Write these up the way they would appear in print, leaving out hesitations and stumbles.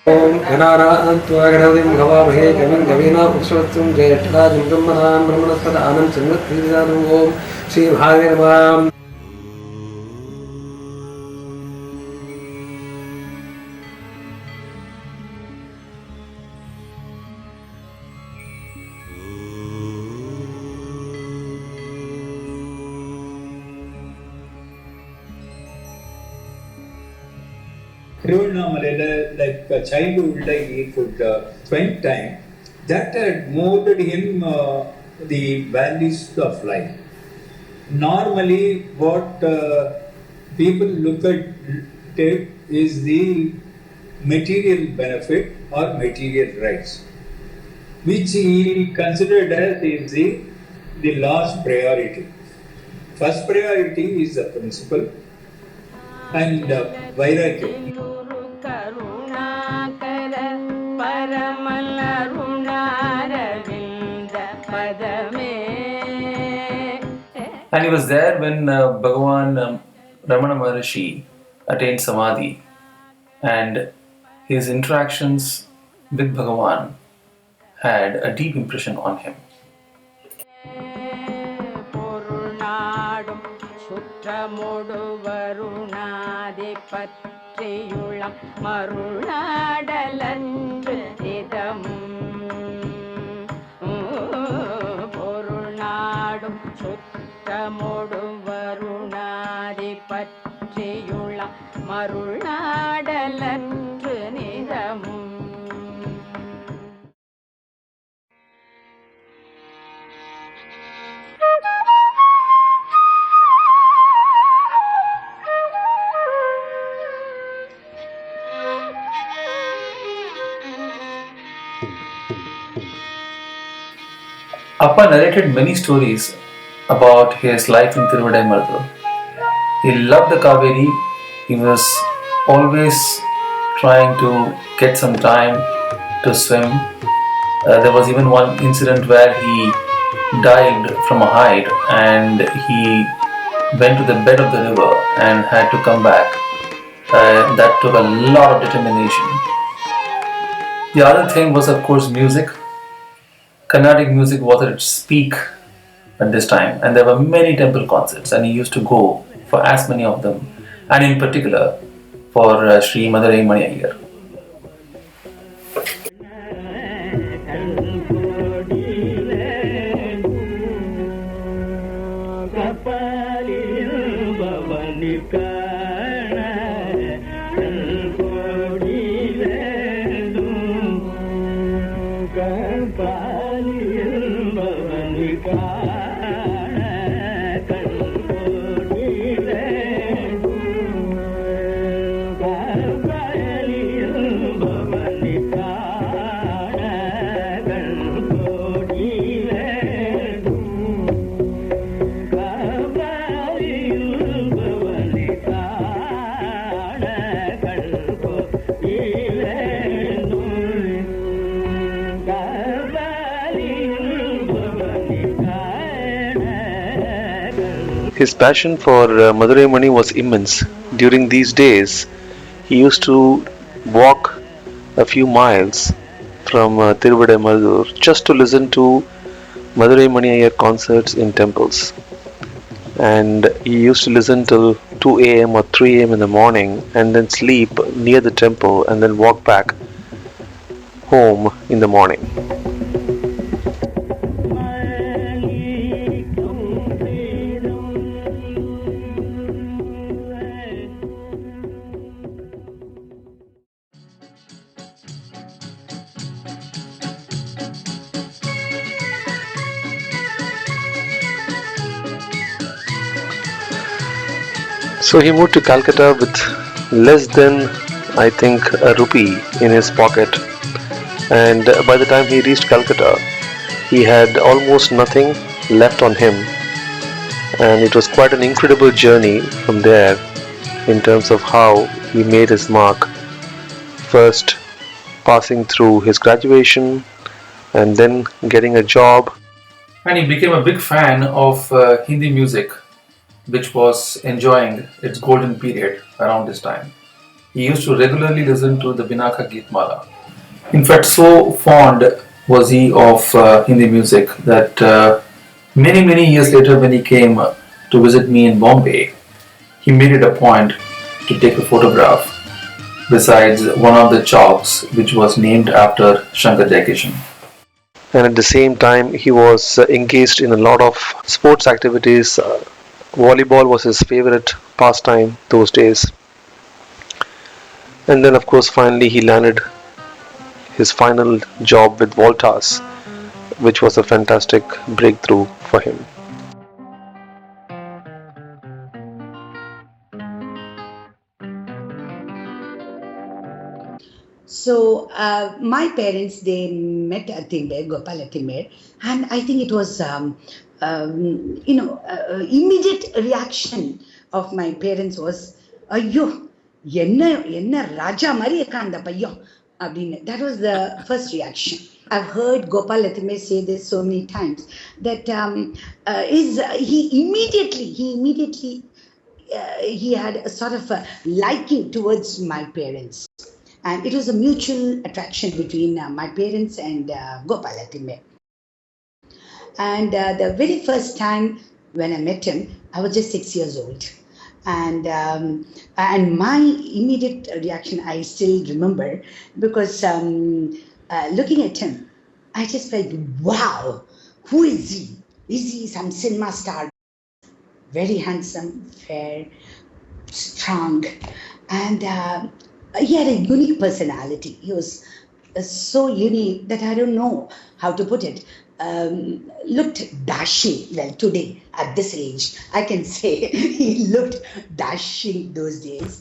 ओम गणानान्त्वा गणपतिं भवामहे कविं कवीनामुपनिषत्सं ज्येष्ठराजं ब्रह्मणां ब्रह्मणस्पत आनं चन्द्रतीर्जातं ओम श्रीमहादेवाय नमः. Tiruvannamalai, like childhood, like he could spend time, that had molded him the values of life. Normally, what people look at it is the material benefit or material rights, which he considered as is the last priority. First priority is the principle and vairagya. And he was there when Bhagavan Ramana Maharshi attained Samadhi, and his interactions with Bhagavan had a deep impression on him. Appa narrated many stories about his life in Tiruvadaimarudur. He loved the Kaveri. He was always trying to get some time to swim. There was even one incident where he dived from a height and he went to the bed of the river and had to come back. That took a lot of determination. The other thing was, of course, music. Carnatic music was at its peak at this time, and there were many temple concerts, and he used to go for as many of them, and in particular for Sri Madurai Mani Iyer. His passion for Madurai Mani was immense. During these days, he used to walk a few miles from Tiruvadaimarudur just to listen to Madurai Mani Iyer concerts in temples. And he used to listen till 2 a.m. or 3 a.m. in the morning and then sleep near the temple and then walk back home in the morning. So he moved to Calcutta with less than, I think, a rupee in his pocket. And by the time he reached Calcutta, he had almost nothing left on him. And it was quite an incredible journey from there in terms of how he made his mark. First, passing through his graduation and then getting a job. And he became a big fan of Hindi music, which was enjoying its golden period around this time. he used to regularly listen to the Binaka Geetmala. In fact, so fond was he of Hindi music that many years later, when he came to visit me in Bombay, he made it a point to take a photograph besides one of the chowks which was named after Shankar Jaikishan. And at the same time, he was engaged in a lot of sports activities. Volleyball was his favorite pastime those days. And then, of course, finally he landed his final job with Voltas, which was a fantastic breakthrough for him. So my parents, they met Atimber, Gopal Atimber, and I think it was immediate reaction of my parents was, ஐயோ என்ன என்ன ராஜா மாதிரி இருக்கான் அந்த பையன் அப்படின்னு. That was the first reaction. I've heard Gopal Atimber say this so many times that he immediately he had a sort of a liking towards my parents. And it was a mutual attraction between my parents and Gopal Atimber. And the very first time when I met him, I was just 6 years old. And my immediate reaction, I still remember, because looking at him, I just felt, wow, who is he? Is he some cinema star? Very handsome, fair, strong, and he had a unique personality. He was so unique that I don't know how to put it. Looked dashing. Well, today, at this age, I can say he looked dashing those days.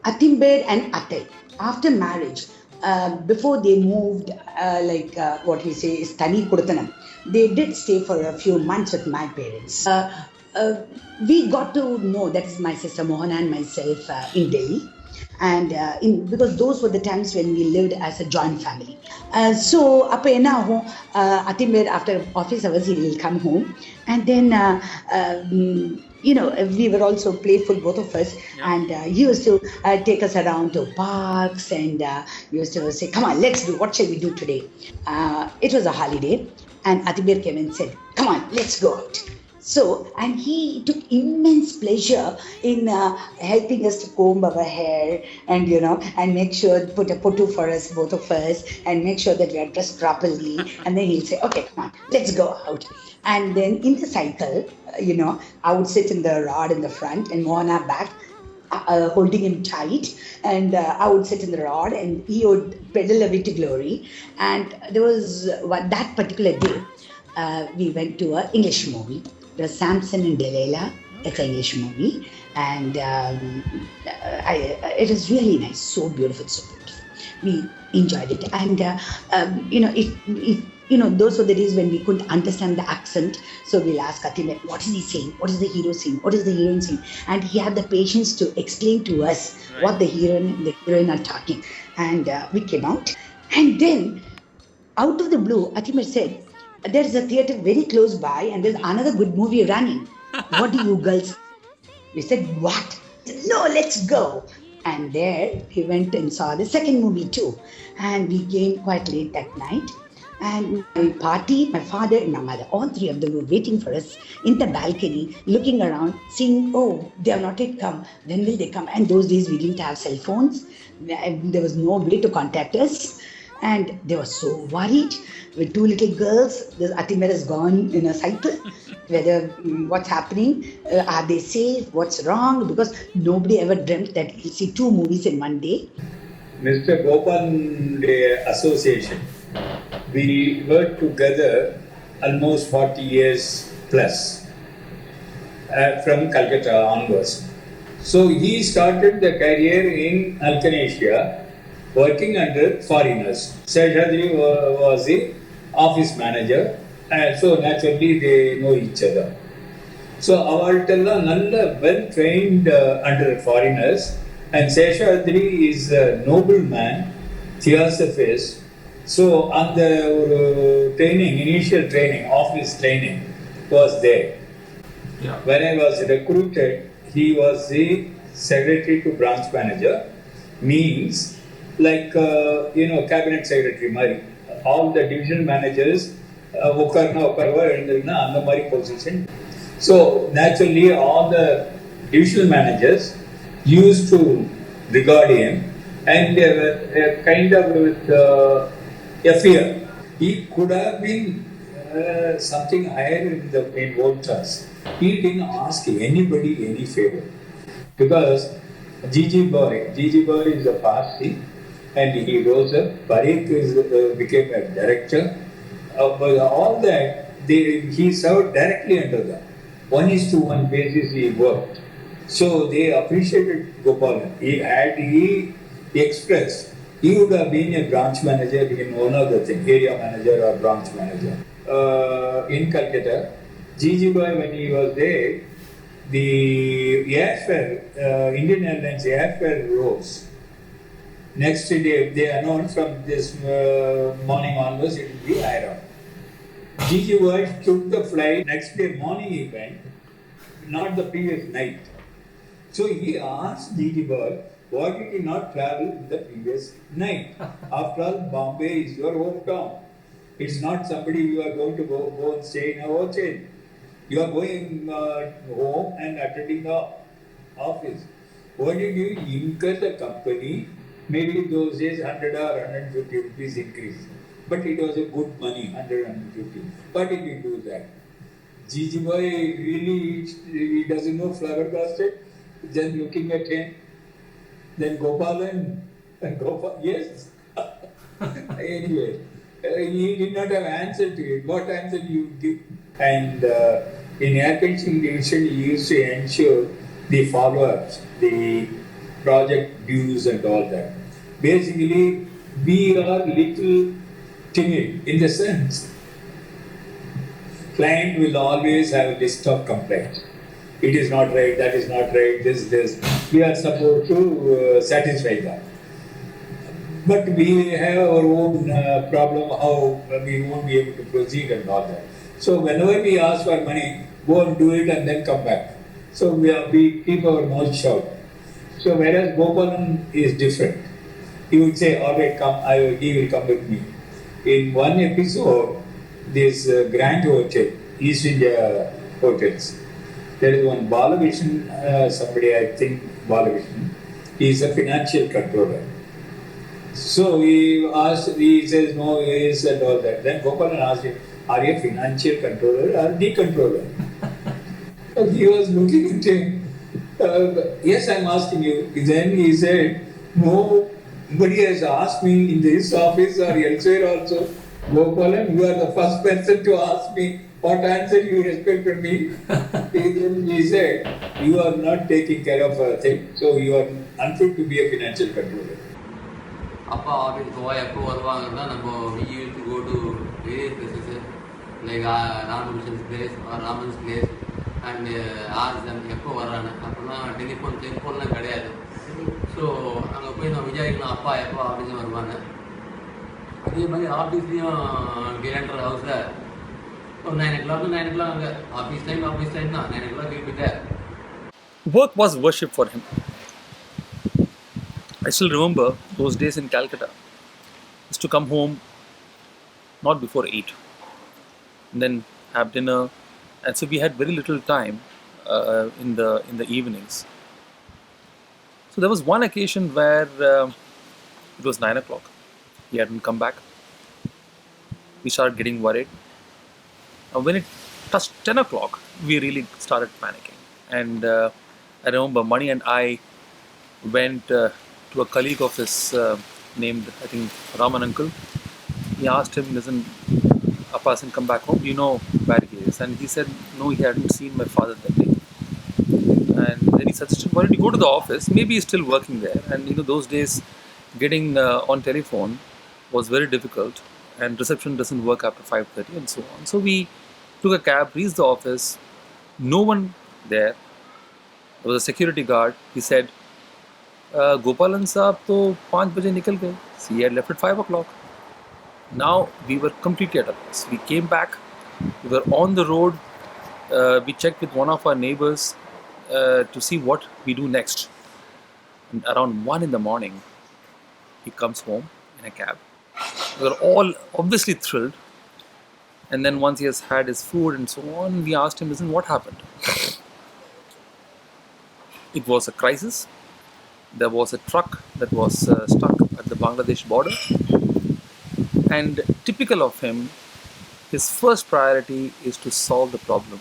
Atimber and Atai, after marriage, before they moved, what we say is Tani Kudutanam, they did stay for a few months with my parents. We got to know, that is my sister Mohana and myself, in Delhi. And because those were the times when we lived as a joint family. So appo enna agum, Atimber after office hours he will come home, and then we were also playful, both of us. Yeah. And he used to take us around to parks, and he used to say, come on, let's do, what shall we do today? It was a holiday, and Atimber came and said, come on, let's go out. So, and he took immense pleasure in helping us to comb our hair, and and make sure, put a puttu for us, both of us, and make sure that we are dressed properly. And then he'll say, okay, come on, let's go out. And then in the cycle, I would sit in the rod in the front and Mohana back, holding him tight, and I would sit in the rod, and he would pedal away to glory. And there was that particular day, we went to an English movie. The Samson and Delilah. It's an English movie, and it was really nice, so beautiful, so beautiful. We enjoyed it, and those were the days when we couldn't understand the accent, so we'll ask Atimber, what is he saying? What is the hero saying? What is the heroine saying? And he had the patience to explain to us what the hero and the heroine are talking. And we came out, and then out of the blue, Atimber said, there is a theatre very close by, and there's another good movie running. What do you girls? We said, what? No, let's go. And there we went and saw the second movie too. And we came quite late that night. And my party, my father and my mother, all three of them were waiting for us in the balcony, looking around, seeing, oh, they have not yet come. When will they come? And those days we didn't have cell phones. There was no way to contact us. and they were so worried with two little girls. This Atimer has gone in a cycle. Whether what's happening, are they safe? What's wrong? Because nobody ever dreamt that we'll see two movies in one day. Mr. Gopan Association, we worked together almost 40 years plus from Calcutta onwards. So he started the career in Alcanasia working under foreigners. Seshadri was the office manager, and so naturally they know each other. So அவள்கிட்ட நல்ல well trained under foreigners, and Seshadri is a noble man, theosophist. So அந்த ஒரு training, initial training, office training was there. Yeah. When I was recruited, he was the secretary to branch manager, means like cabinet secretary mari. All the division managers உட்கார்வா எழுந்திருந்தா அந்த மாதிரி position. So naturally all the divisional managers used to regard him, and they were kind of with a fear. He could have been something higher in voters. He didn't ask anybody any favor, because Gigi Boy is a Parsi, and he rose up. Parikh became a director. But all that, he served directly under them. 1:1 basis he worked. So they appreciated Gopalan. He expressed, he would have been a branch manager in one of the things, area manager or branch manager. In Calcutta, Gigi Boy, when he was there, the airfare, Indian Airlines airfare rose. Next day, they announced from this morning onwards, it will be higher. Gigi Boy took the flight, next day morning he went, not the previous night. So he asked Gigi Boy, why did you not travel the previous night? After all, Bombay is your hometown. It's not somebody you are going to go and stay in a hotel. You are going home and attending the office. Why did you incur the company? Maybe those days 100 or 150 rupees increase. But it was a good money, 100, 150. Why did you do that? Gigi Boy really, he doesn't know flabbergasted, just looking at him. Then Gopalan, yes. Anyway, he did not have answer to it. What answer do you give? And in air conditioning division, he used to ensure the follow-ups, the project dues and all that. Basically, we are little timid in the sense, client will always have a list of complaints. It is not right, that is not right, this. We are supposed to satisfy that. But we have our own problem, how we won't be able to proceed and all that. So whenever we ask for money, go and do it and then come back. So we keep our mouth shut. So whereas Gopalan is different. He would say, all right, come, he will come with me. In one episode, this Grand Hotel, East India Hotels, there is one Balavishan, somebody, I think Balavishan, he is a financial controller. So he says, no, he is and all that. Then Gopalan asked him, are you a financial controller or the controller? So he was looking at him, yes, I'm asking you. Then he said, nobody has asked me in this office or elsewhere also. Gopalan, you are the first person to ask me what answer you expect from me. Then he said, you are not taking care of a thing, so you are unfit to be a financial controller. அப்பா office போய் எப்போ வருவாங்கன்னா நம்ம we used to go to various places like Ramanujan's place or Raman's place and ask them எப்போ வர்றாங்க. அப்படின்னா டெலிஃபோன்லாம் கிடையாது. So அங்கே போய் நான் விசாரிக்கலாம் அப்பா எப்போ ஆஃபீஸும் வருவாங்க. அதே மாதிரி ஆஃபீஸ்லேயும் கிரேண்டர் ஹவுஸில் ஒரு 9 o'clock அங்கே ஆஃபீஸ் டைம் தான் 9 o'clock will be there. Work was worship for him. I still remember those days in Calcutta. I used to come home not before 8 and then have dinner, and so we had very little time in the evenings. So there was one occasion where it was 9 o'clock he hadn't come back. We started getting worried. When it touched 10 o'clock, we really started panicking. And I remember Mani and I went to a colleague of his named, I think, Raman Uncle. He asked him, listen, Appa hasn't come back home. Do you know where he is? And he said, no, he hadn't seen my father that day. And then he suggested, why don't you go to the office? Maybe he's still working there. And those days, getting on telephone was very difficult, and reception doesn't work after 5:30 and so on. So we took a cab, reached the office. No one there. There was a security guard. He said, Gopalan Saab to 5 baje nikal gaye. He had left at 5 o'clock. Now we were completely at a loss. We came back. We were on the road. We checked with one of our neighbors to see what we do next. And around 1 in the morning, he comes home in a cab. We were all obviously thrilled. And then once he has had his food and so on, we asked him, listen, what happened? It was a crisis. There was a truck that was stuck at the Bangladesh border. And typical of him, his first priority is to solve the problem.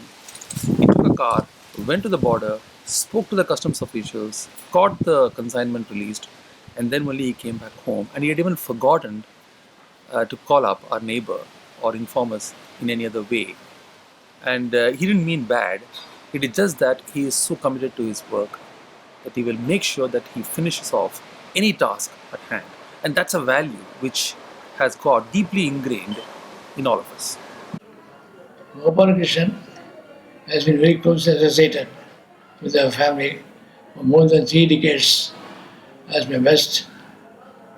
He took a car, went to the border, spoke to the customs officials, got the consignment released, and then only he came back home. And he had even forgotten to call up our neighbor or inform us in any other way. And he didn't mean bad. It is just that he is so committed to his work that he will make sure that he finishes off any task at hand. And that's a value which has got deeply ingrained in all of us. Gopalakrishnan has been very closely associated with our family for more than 3 decades as my best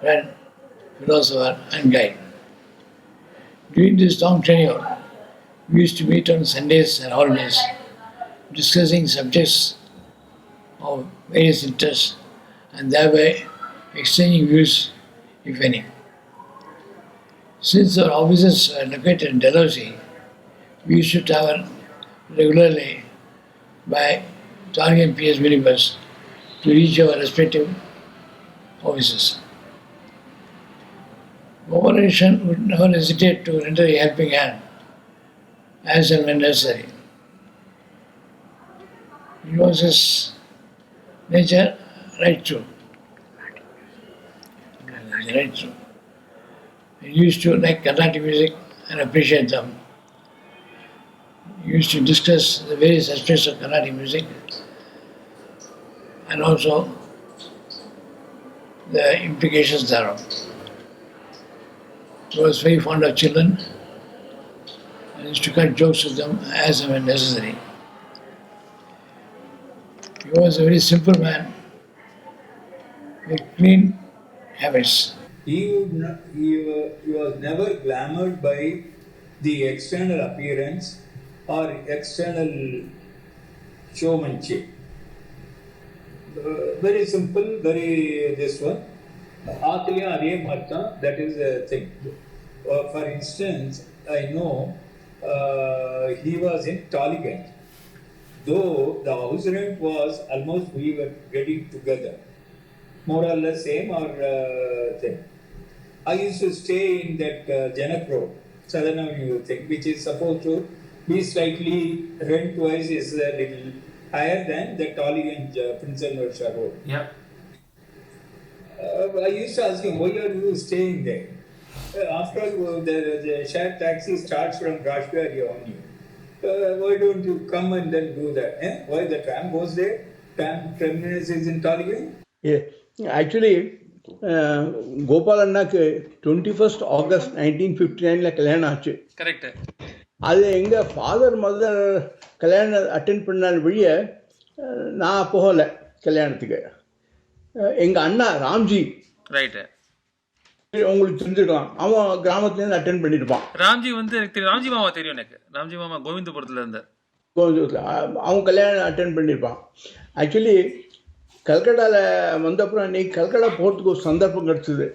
friend, philosopher and guide. During this long tenure, we used to meet on Sundays and holidays, discussing subjects of various interests and thereby exchanging views, if any. Since our offices are located in Dalhousie, we used to travel regularly by Target PS minibus to reach our respective offices. Gopalakrishnan would never hesitate to render a helping hand as and when necessary. It was his nature right through. Right through. He used to like Carnatic music and appreciate them. He used to discuss the various aspects of Carnatic music and also the implications thereof. He was very fond of children and used to cut jokes with them as and when necessary. He was a very simple man with clean habits. He was never glamoured by the external appearance or external showmanship. Very simple, very this one. That is a thing. For instance, I know he was in Tollygunge. Though the house rent was almost, we were getting together, more or less same or thing. I used to stay in that Janak Road, Southern Avenue thing, which is supposed to be slightly rent-wise is a little higher than the Tollygunge Prince Edward Shah Road. Yeah. I used to ask him, why are you staying there? After all, the shared taxi starts from Rashbiari Avenue. Why don't you come and then do that? Why the tram goes there? Tram terminus is in Tollygunge? Yeah. Actually, Gopal அண்ணாக்கு 21st August 1959 கல்யாணம் ஆச்சு. Correct. அது எங்கள் father mother கல்யாணம் attend பண்ணால் வழிய நான் போகலை கல்யாணத்துக்கு. எங்கள் அண்ணா ராம்ஜி, ரைட்டு, உங்களுக்கு தெரிஞ்சுக்கலாம், அவன் கிராமத்துலேருந்து அட்டென்ட் பண்ணியிருப்பான். ராம்ஜி வந்து எனக்கு தெரியும், ராம்ஜி மாமா தெரியும் எனக்கு. ராம்ஜி மாமா கோவிந்தபுரத்தில் இருந்தார். அவன் கல்யாணம் அட்டென்ட் பண்ணியிருப்பான். ஆக்சுவலி கல்கட்டாவில் வந்தப்புறம் இன்னைக்கு கல்கட்டா போகிறதுக்கு ஒரு சந்தர்ப்பம் கிடச்சிது.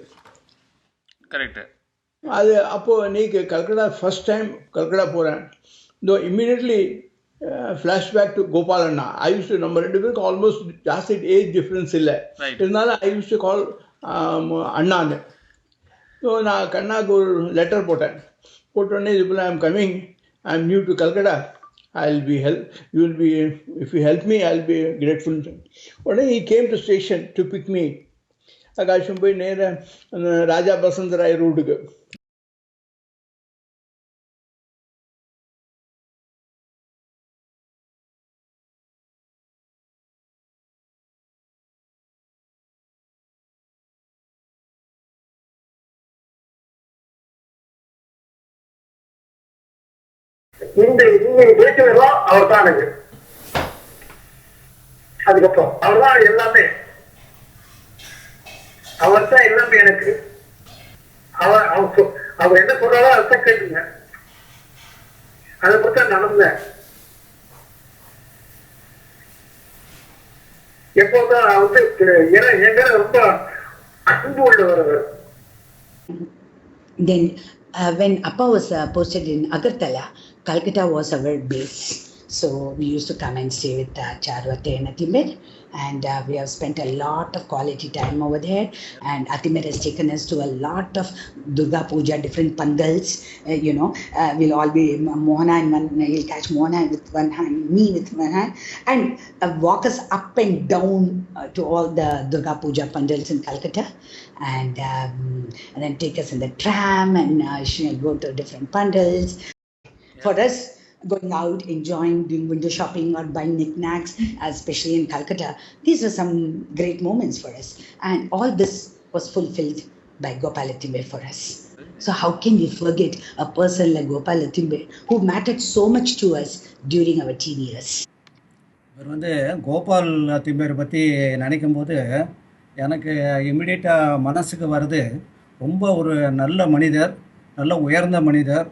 கரெக்டு. அது அப்போது இன்னைக்கு கல்கட்டா ஃபர்ஸ்ட் டைம் கல்கட்டா போகிறேன். இதோ immediately flashback to Gopal Anna. I use to, நம்ம 2 பேருக்கு ஆல்மோஸ்ட் ஜாஸ்தி ஏஜ் டிஃப்ரென்ஸ் இல்லை, இருந்தாலும் ஐ யூஸ் டு கால் அண்ணான்னு. ஸோ நான் கண்ணாவுக்கு ஒரு லெட்டர் போட்டோடனே இது போல் I'm coming, I'm new to Calcutta, I'll be help. You will be, if you help me, I'll be grateful. உடனே he came to station to pick me. ஆகாஷம் போய் நேராக ராஜா பசந்த் ராய் ரூட்டுக்கு. இந்த பேச்சுவெல்லாம் அவர் தான் எனக்கு. அதுக்கப்புறம் அவர் தான் எல்லாமே, அவர் தான் எல்லாமே எனக்கு. அவர் என்ன சொல்றாரோ அதான் கேட்டுங்க, அதை பத்தி நடந்தேன். எப்போதான் வந்து எங்க ரொம்ப அன்பு உள்ளவர் அவர். Then when Appa was posted in Agartala, Calcutta was our base. So we used to come and stay with Charvate and Atimer, and we have spent a lot of quality time over there. And Atimer has taken us to a lot of Durga Puja, different pandals. We'll all be Mohana in one. He'll catch Mohana with one hand, me with one hand, and walk us up and down to all the Durga Puja pandals in Calcutta, and then take us in the tram and she'll go to different pandals. For us, going out, enjoying, doing window shopping or buying knickknacks, especially in Calcutta, these were some great moments for us. And all this was fulfilled by Gopalathimbe for us. So how can we forget a person like Gopalathimbe who mattered so much to us during our teen years? இவர் வந்து Gopal timber பற்றி நினைக்கும் போது எனக்கு இம்மிடியட்டாக மனசுக்கு வருது, ரொம்ப ஒரு நல்ல மனிதர், நல்ல உயர்ந்த மனிதர்,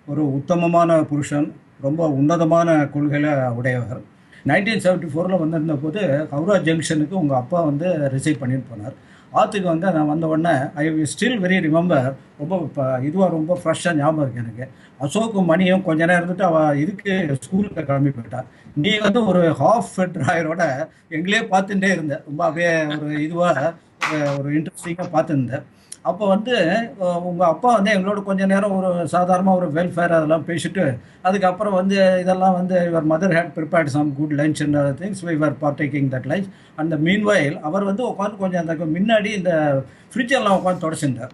ஒரு உத்தமமான புருஷன், ரொம்ப உன்னதமான கொள்கையில் உடையவர். 1974 வந்திருந்த போது ஹவுரா ஜங்ஷனுக்கு உங்கள் அப்பா வந்து ரிசீவ் பண்ணிட்டு போனார். ஆற்றுக்கு வந்து நான் வந்த உடனே ஐ ஸ்டில் வெரி ரிமெம்பர், ரொம்ப இதுவாக ரொம்ப ஃப்ரெஷ்ஷாக ஞாபகம் இருக்குது எனக்கு. அசோக்கும் மணியும் கொஞ்ச நேரம் இருந்துட்டு அவள் இதுக்கு ஸ்கூலுக்கு கிளம்பி போயிட்டாள். நீ வந்து ஒரு ஹாஃப் ட்ராயரோட எங்களே பார்த்துட்டே இருந்தேன், ரொம்ப அப்படியே ஒரு இதுவாக ஒரு இன்ட்ரெஸ்டிங்காக பார்த்துருந்தேன். அப்போ வந்து உங்கள் அப்பா வந்து எங்களோட கொஞ்சம் நேரம் ஒரு சாதாரணமாக ஒரு வெல்ஃபேர் அதெல்லாம் பேசிட்டு, அதுக்கப்புறம் வந்து இதெல்லாம் வந்து your mother had prepared some good lunch and other things, we are partaking that lunch. அந்த மீன்வாயில் அவர் வந்து உட்காந்து கொஞ்சம் அந்த முன்னாடி இந்த ஃப்ரிட்ஜெல்லாம் உட்காந்து தொடச்சிருந்தார்.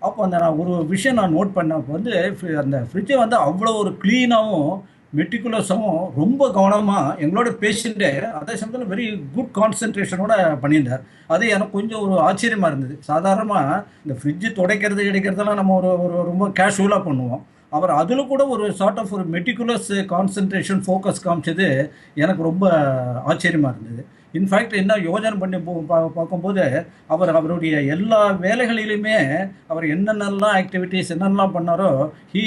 அப்போ அந்த நான் ஒரு விஷயம் நான் நோட் பண்ண வந்து அந்த ஃப்ரிட்ஜை வந்து அவ்வளோ ஒரு க்ளீனாகவும் மெட்டிகுலஸாகவும் ரொம்ப கவனமாக எங்களோட பேசிட்டு அதே சமயத்தில் வெரி குட் கான்சன்ட்ரேஷனோட பண்ணியிருந்தார். அது எனக்கு கொஞ்சம் ஒரு ஆச்சரியமாக இருந்தது. சாதாரணமாக இந்த ஃப்ரிட்ஜு துடைக்கிறது கிடைக்கிறதெல்லாம் நம்ம ஒரு ரொம்ப கேஷுவலாக பண்ணுவோம். அவர் அதில் கூட ஒரு சார்ட் ஆஃப் ஒரு மெட்டிகுலஸ் கான்சன்ட்ரேஷன் ஃபோக்கஸ் காமிச்சது எனக்கு ரொம்ப ஆச்சரியமாக இருந்தது. இன்ஃபேக்ட் என்ன யோஜனை பண்ணி பார்க்கும்போது அவருடைய எல்லா வேலைகளிலுமே அவர் என்னென்னலாம் ஆக்டிவிட்டீஸ் என்னென்னலாம் பண்ணாரோ he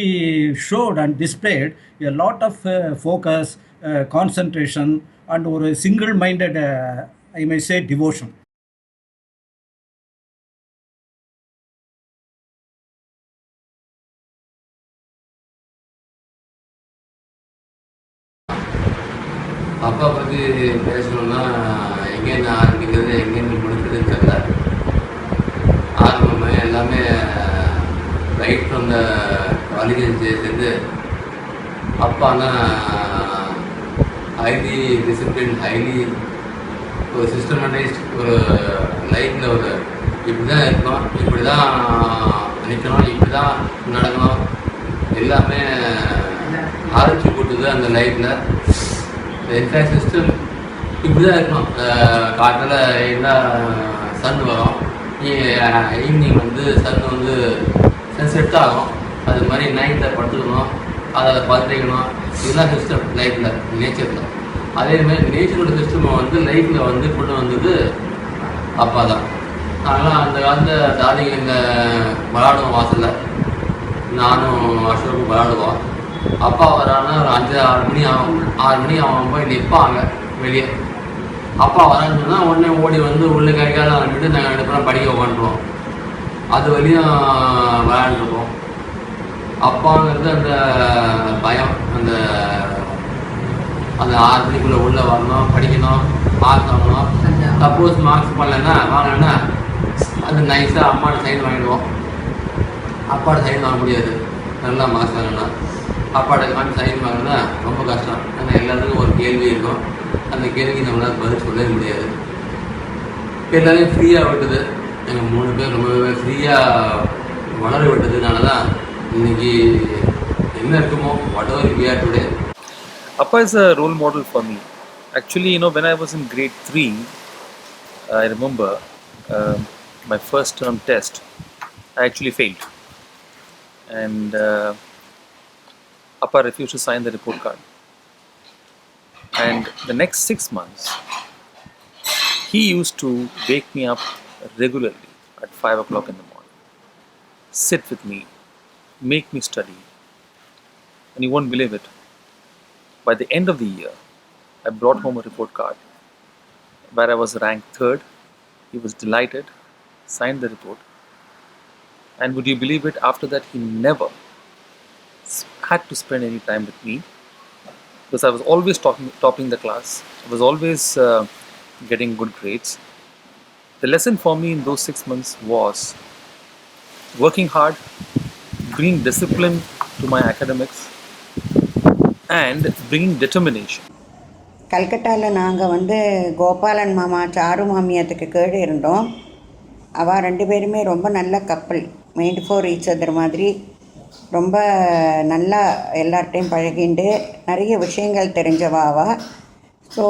showed and displayed a lot of focus, concentration and ஒரு single minded I may say devotion. அப்பா பற்றி பேசணுன்னா எங்கேருந்து ஆரம்பிக்கிறது எங்கேருந்து முடிக்கிறதுன்னு தெரியல. ஆரம்பமே எல்லாமே ரைட் ஃப்ரம் த காலேஜ் அப்பானா ஹைலி டிசிப்ளின், ஹைலி ஒரு சிஸ்டமேட்டைஸ்ட், ஒரு லைஃப்பில் ஒரு இப்படி தான் இருக்கணும், இப்படி தான் நிற்கணும், இப்படி தான் நடக்கணும், எல்லாமே ஆரம்பிச்சு போட்டுது அந்த லைஃப்பில். என்டையர் சிஸ்டம் இப்படி தான் இருக்கணும். காட்டில் என்ன சன் வரும், ஈவினிங் வந்து சன் வந்து செட் ஆகும், அது மாதிரி நைட்டில் படுத்துக்கணும், அதை பார்த்துக்கணும். இதுதான் சிஸ்டம் லைஃப்பில், நேச்சரில். அதேமாதிரி நேச்சரோட சிஸ்டம் வந்து லைஃப்பில் வந்து கொண்டு வந்தது அப்பா தான். அதனால் அந்த காலத்தில் தாதிங்க இங்கே விளாடுவோம் வாசலில், நானும் அசோக்கும் விளாடுவோம். அப்பா வரான்னா ஒரு 5-6 மணி ஆகும், 6 மணி அவன் போய் நிற்பாங்க வெளியே. அப்பா வரான்னு சொன்னால் உடனே ஓடி வந்து உள்ளே கைக்கால வந்துட்டு நாங்கள் 2 பேரும் படிக்க உட்காந்துருவோம். அது வரையும் விளையாண்டுருப்போம். அப்பாங்கிறது அந்த பயம், அந்த 6 மணிக்குள்ளே உள்ளே வரணும், படிக்கணும், மார்க்ஸ் வாங்கணும். சப்போஸ் மார்க்ஸ் பண்ணலைன்னா வாங்கினா அது நைஸாக அம்மாட்ட சைன் வாங்கிடுவோம். அப்பாவோட சைன் வாங்க முடியாது. நல்லா மார்க்ஸ் வாங்கினா அப்பாவோட காமி சைன் வாங்கினா ரொம்ப கஷ்டம். ஏன்னா எல்லாத்துக்கும் ஒரு கேள்வி இருக்கும். அந்த கேள்விக்கு நம்மளால் பதில் சொல்லவே முடியாது. எல்லாரையும் ஃப்ரீயாக விட்டது, எங்கள் 3 பேர் ரொம்பவே ஃப்ரீயாக வளர விட்டதுனால தான் இன்னைக்கு என்ன இருக்குமோ whatever we are today. Appa is a role model for me. Actually, when I was in grade 3, I remember my first term test, I actually failed. And Appa refused to sign the report card. And the next 6 months, he used to wake me up regularly at 5 o'clock in the morning, sit with me, make me study. And you won't believe it. By the end of the year, I brought home a report card where I was ranked 3rd. He was delighted, signed the report. And would you believe it, after that he never had to spend any time with me, because I was always topping the class. I was always getting good grades. The lesson for me in those 6 months was working hard, bringing discipline to my academics, and bringing determination. கல்கட்டாவில் நாங்கள் வந்து கோபாலன் மாமா sir மாமியாத்துக்கு கீழே இருந்தோம். அவள் 2 பேருமே ரொம்ப நல்ல கப்பல், மேட் ஃபார் ஈச் அதர் மாதிரி ரொம்ப நல்லா எல்லார்ட்டையும் பழகிண்டு நிறைய விஷயங்கள் தெரிஞ்சவா அவள். ஸோ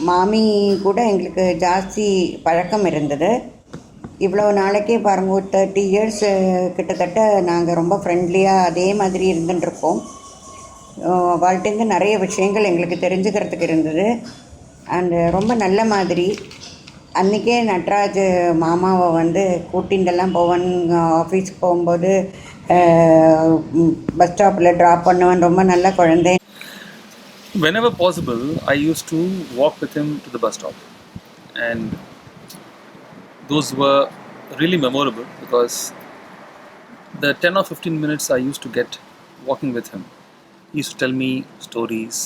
மாமி கூட எங்களுக்கு ஜாஸ்தி பழக்கம் இருந்தது. இவ்வளோ நாளைக்கே பாருங்க, 30 years கிட்டத்தட்ட நாங்கள் ரொம்ப ஃப்ரெண்ட்லியாக அதே மாதிரி இருந்துட்டுருக்கோம். அவள்கிட்டேருந்து நிறைய விஷயங்கள் எங்களுக்கு தெரிஞ்சுக்கிறதுக்கு இருந்தது. அண்டு ரொம்ப நல்ல மாதிரி அன்றைக்கே நட்ராஜ் மாமாவை வந்து கூட்டிகிட்டெல்லாம் போவன், ஆஃபீஸ்க்கு போகும்போது பஸ் ஸ்டாப்பில் ட்ராப் பண்ணுவேன். ரொம்ப நல்ல குழந்தை. Whenever possible, I used to walk with him to the bus stop. And those were really memorable because the 10 or 15 minutes I used to get walking with him, he used to tell me stories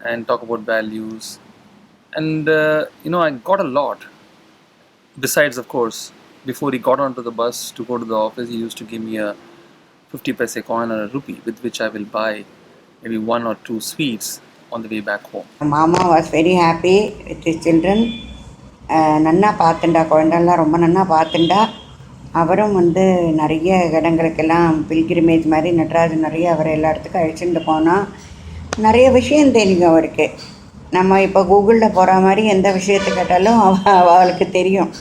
and talk about values. And I got a lot. Besides, of course, before he got onto the bus to go to the office, he used to give me a 50 paise coin or a rupee with which I will buy maybe 1 or 2 sweets on the way back home. Mama was very happy with his children. நன்னா பார்த்துண்டா, குழந்தைலாம் ரொம்ப நன்னா பார்த்துண்டா. அவரும் வந்து நிறைய இடங்களுக்கெல்லாம் pilgrimage மாதிரி நட்ராஜ் நிறைய அவரை எல்லா இடத்துக்கும் அழைச்சிட்டு போனால் நிறைய விஷயம் தெரியும் அவருக்கு. நம்ம இப்போ கூகுளில் போகிற மாதிரி எந்த விஷயத்தை கேட்டாலும் அவளுக்கு தெரியும்.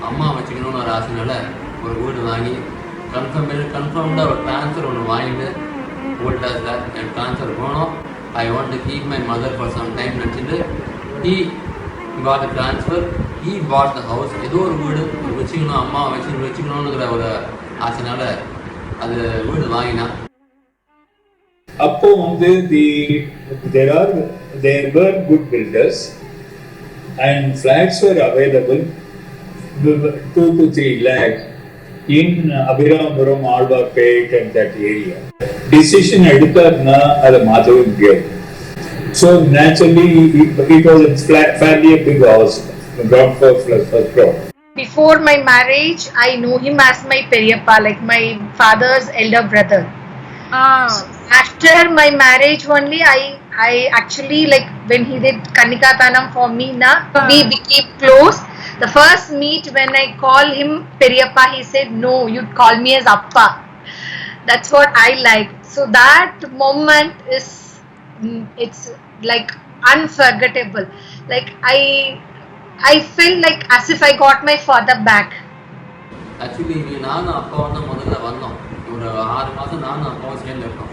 அம்மா வச்சுக்கணும்னு ஒரு ஆசைனால ஒரு வீடு வாங்கி கன்ஃபார்ம்டாக ஒரு ட்ரான்ஸ்ஃபர் ஒன்று வாங்கிட்டு ஓல்டாஸில் எனக்கு ட்ரான்ஸ்ஃபர் போனோம். I want to keep my mother for some time நினச்சிட்டு he got transfer, he bought the house. ஏதோ ஒரு வீடு வச்சுக்கணும், அம்மா வச்சுக்கணுங்கிற ஒரு ஆசைனால அது வீடு வாங்கினா. அப்போ வந்து there were good builders and flats were available 2 to 3 lakh in Abhiramuram, Alvarpet and that area. Decision எடுத்தார்னா அதை மாற்றவே முடியாது. So naturally it was a fairly a big house, ground floor plus first floor. Before my marriage, I know him as my Periyappa, like my father's elder brother. So after my marriage only, I actually, like when he did Kanikatanam for me, we became close. The first meet when I call him Periyappa, he said, no, you'd call me as Appa. That's what I like. So that moment it's like unforgettable. Like I feel like as if I got my father back. Actually, நானும் அப்பாவும் தான் முதல்ல வந்தோம். ஒரு 6 மாதம் நானும் அப்பாவும் சேர்ந்து இருக்கோம்.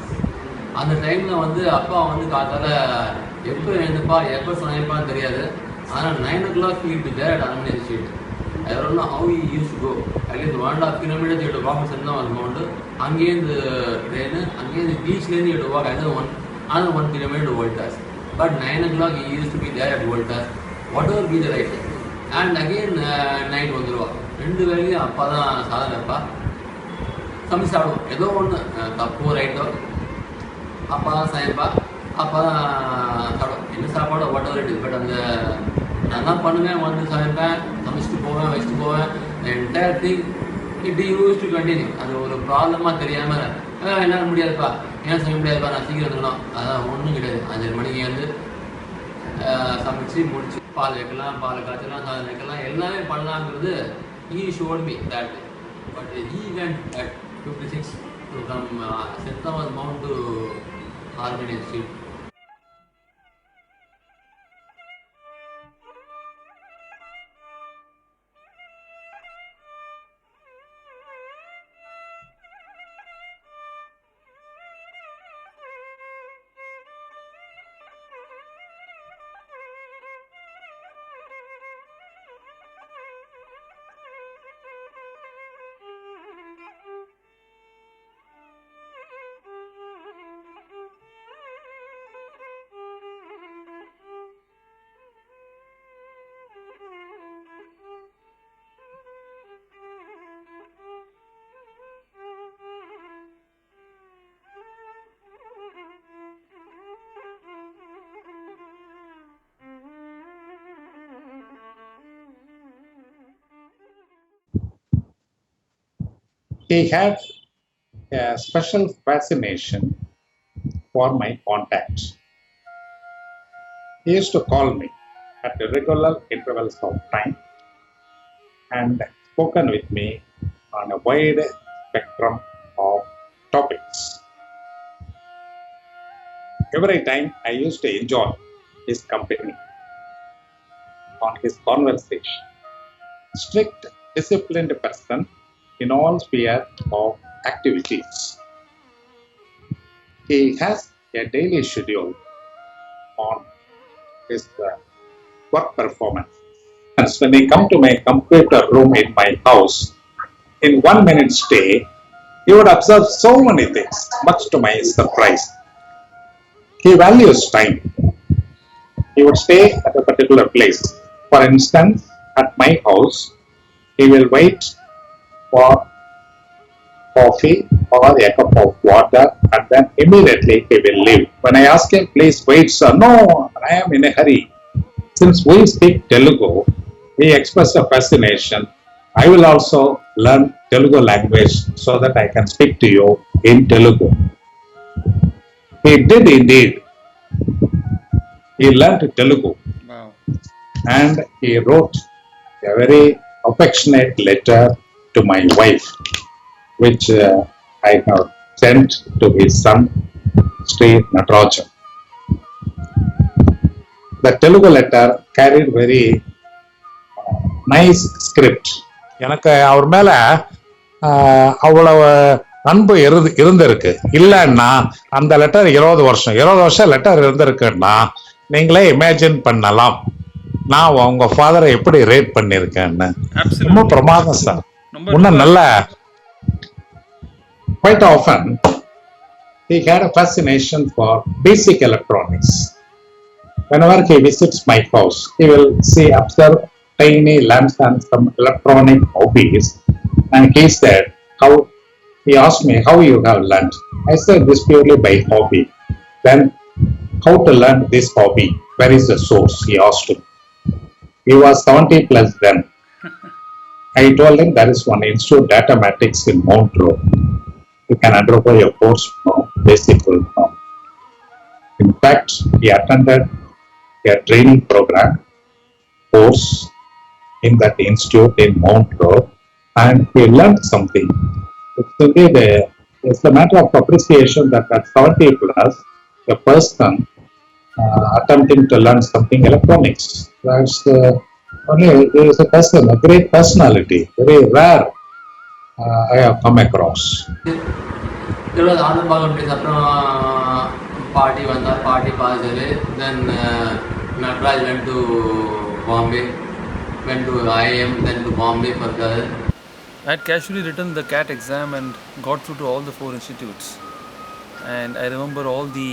அந்த டைமில் வந்து அப்பா வந்து காத்தால எப்போ எழுந்துப்பா எப்போ சமைப்பான்னு தெரியாது. ஆனால் 9 o'clock he'd be there at Anandya Street. I don't know how he used to go. At least 1.5 kilometers he would walk from Sandam Mount. அங்கேருந்து ட்ரெயின், அங்கேருந்து பீச்லேருந்து he would walk. I don't know another 1 kilometer to Voltas. But 9 o'clock he used to be there at Voltas, whatever be the right. And again night வந்துருவா. ரெண்டு வேளையும் அப்பா தான் சாதனை அப்பா சமைச்சு சாப்பிடுவோம். ஏதோ ஒன்று தப்போ ரைட்டோ அப்பா தான் சமைப்பா, அப்பா தான் சாப்பிடுவோம். என்ன சாப்பாடோ what ever it is. But அந்த நான் தான் பண்ணுவேன், வந்து சமைப்பேன், சமைச்சிட்டு போவேன், வச்சுட்டு போவேன். Entire thing it use to continue. அது ஒரு ப்ராப்ளமாக தெரியாமல் என்னால் முடியாதுப்பா, ஏன் செய்ய முடியாதுப்பா, நான் சீக்கிரம் இருக்கணும், அதான் ஒன்றும் கிடையாது. 5 மணிக்கு வந்து சமைச்சு முடிச்சு பால் வைக்கலாம், பால் காய்ச்சலாம், சாதம் வைக்கலாம், எல்லாமே பண்ணலாங்கிறது he showed me that. But he went at 56 from St. Thomas Mount to Armenian Street. He had a special fascination for my contacts. He used to call me at regular intervals of time and spoken with me on a wide spectrum of topics. Every time I used to enjoy his company on his conversation. Strict, disciplined person in all spheres of activities. He has a daily schedule on his work performance. And when he come to my computer room in my house, in 1 minute stay, he would observe so many things, much to my surprise. He values time. He would stay at a particular place. For instance, at my house, he will wait for coffee or a cup of water and then immediately he will leave. When I ask him, please wait sir, no, I am in a hurry. Since we speak Telugu, we express a fascination. I will also learn Telugu language so that I can speak to you in Telugu. He did indeed. He learned Telugu. Wow. And he wrote a very affectionate letter to my wife, which I have sent to his son, Sri Natarajan. The Telugu letter carried very nice script. எனக்கு அவர் மேல அவ்வளவு அன்பு இருந்திருக்கு. இல்லைன்னா அந்த letter 20 வருஷம் letter இருந்திருக்குன்னா நீங்களே imagine பண்ணலாம் நான் உங்க ஃபாதரை எப்படி ரேட் பண்ணிருக்கேன்னு. ரொம்ப பிரமாதம் சார். இன்னும் நல்ல quite often he had a fascination for basic electronics. Whenever he visits my house, he will observe tiny lamps and some electronic hobbies, and he asked me how you have learned. I said this purely by hobby. Then how to learn this hobby? Where is the source? He asked me. He was 70 plus then. I told him there is one institute, Datamatics in Mount Road. You can undergo a course now, basic will now. In fact, he attended a training program course in that institute in Mount Road, and he learned something. It's a matter of appreciation that at 70 plus, a person attempting to learn something electronics. That's he is a person, a great personality, very rare. I have come across. There was other Bhagavad party vanda, party passed. Then Nataraj went to Bombay, went to IIM, then to Bombay for the. I had casually written the CAT exam and got through to all the 4 institutes. And I remember all the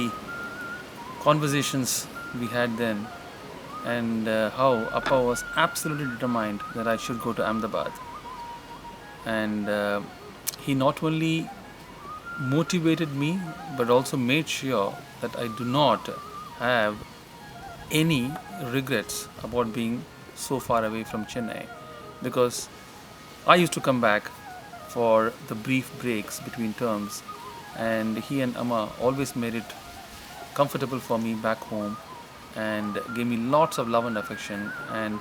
conversations we had then, and how Appa was absolutely determined that I should go to Ahmedabad. And he not only motivated me but also made sure that I do not have any regrets about being so far away from Chennai, because I used to come back for the brief breaks between terms, and he and Amma always made it comfortable for me back home and gave me lots of love and affection, and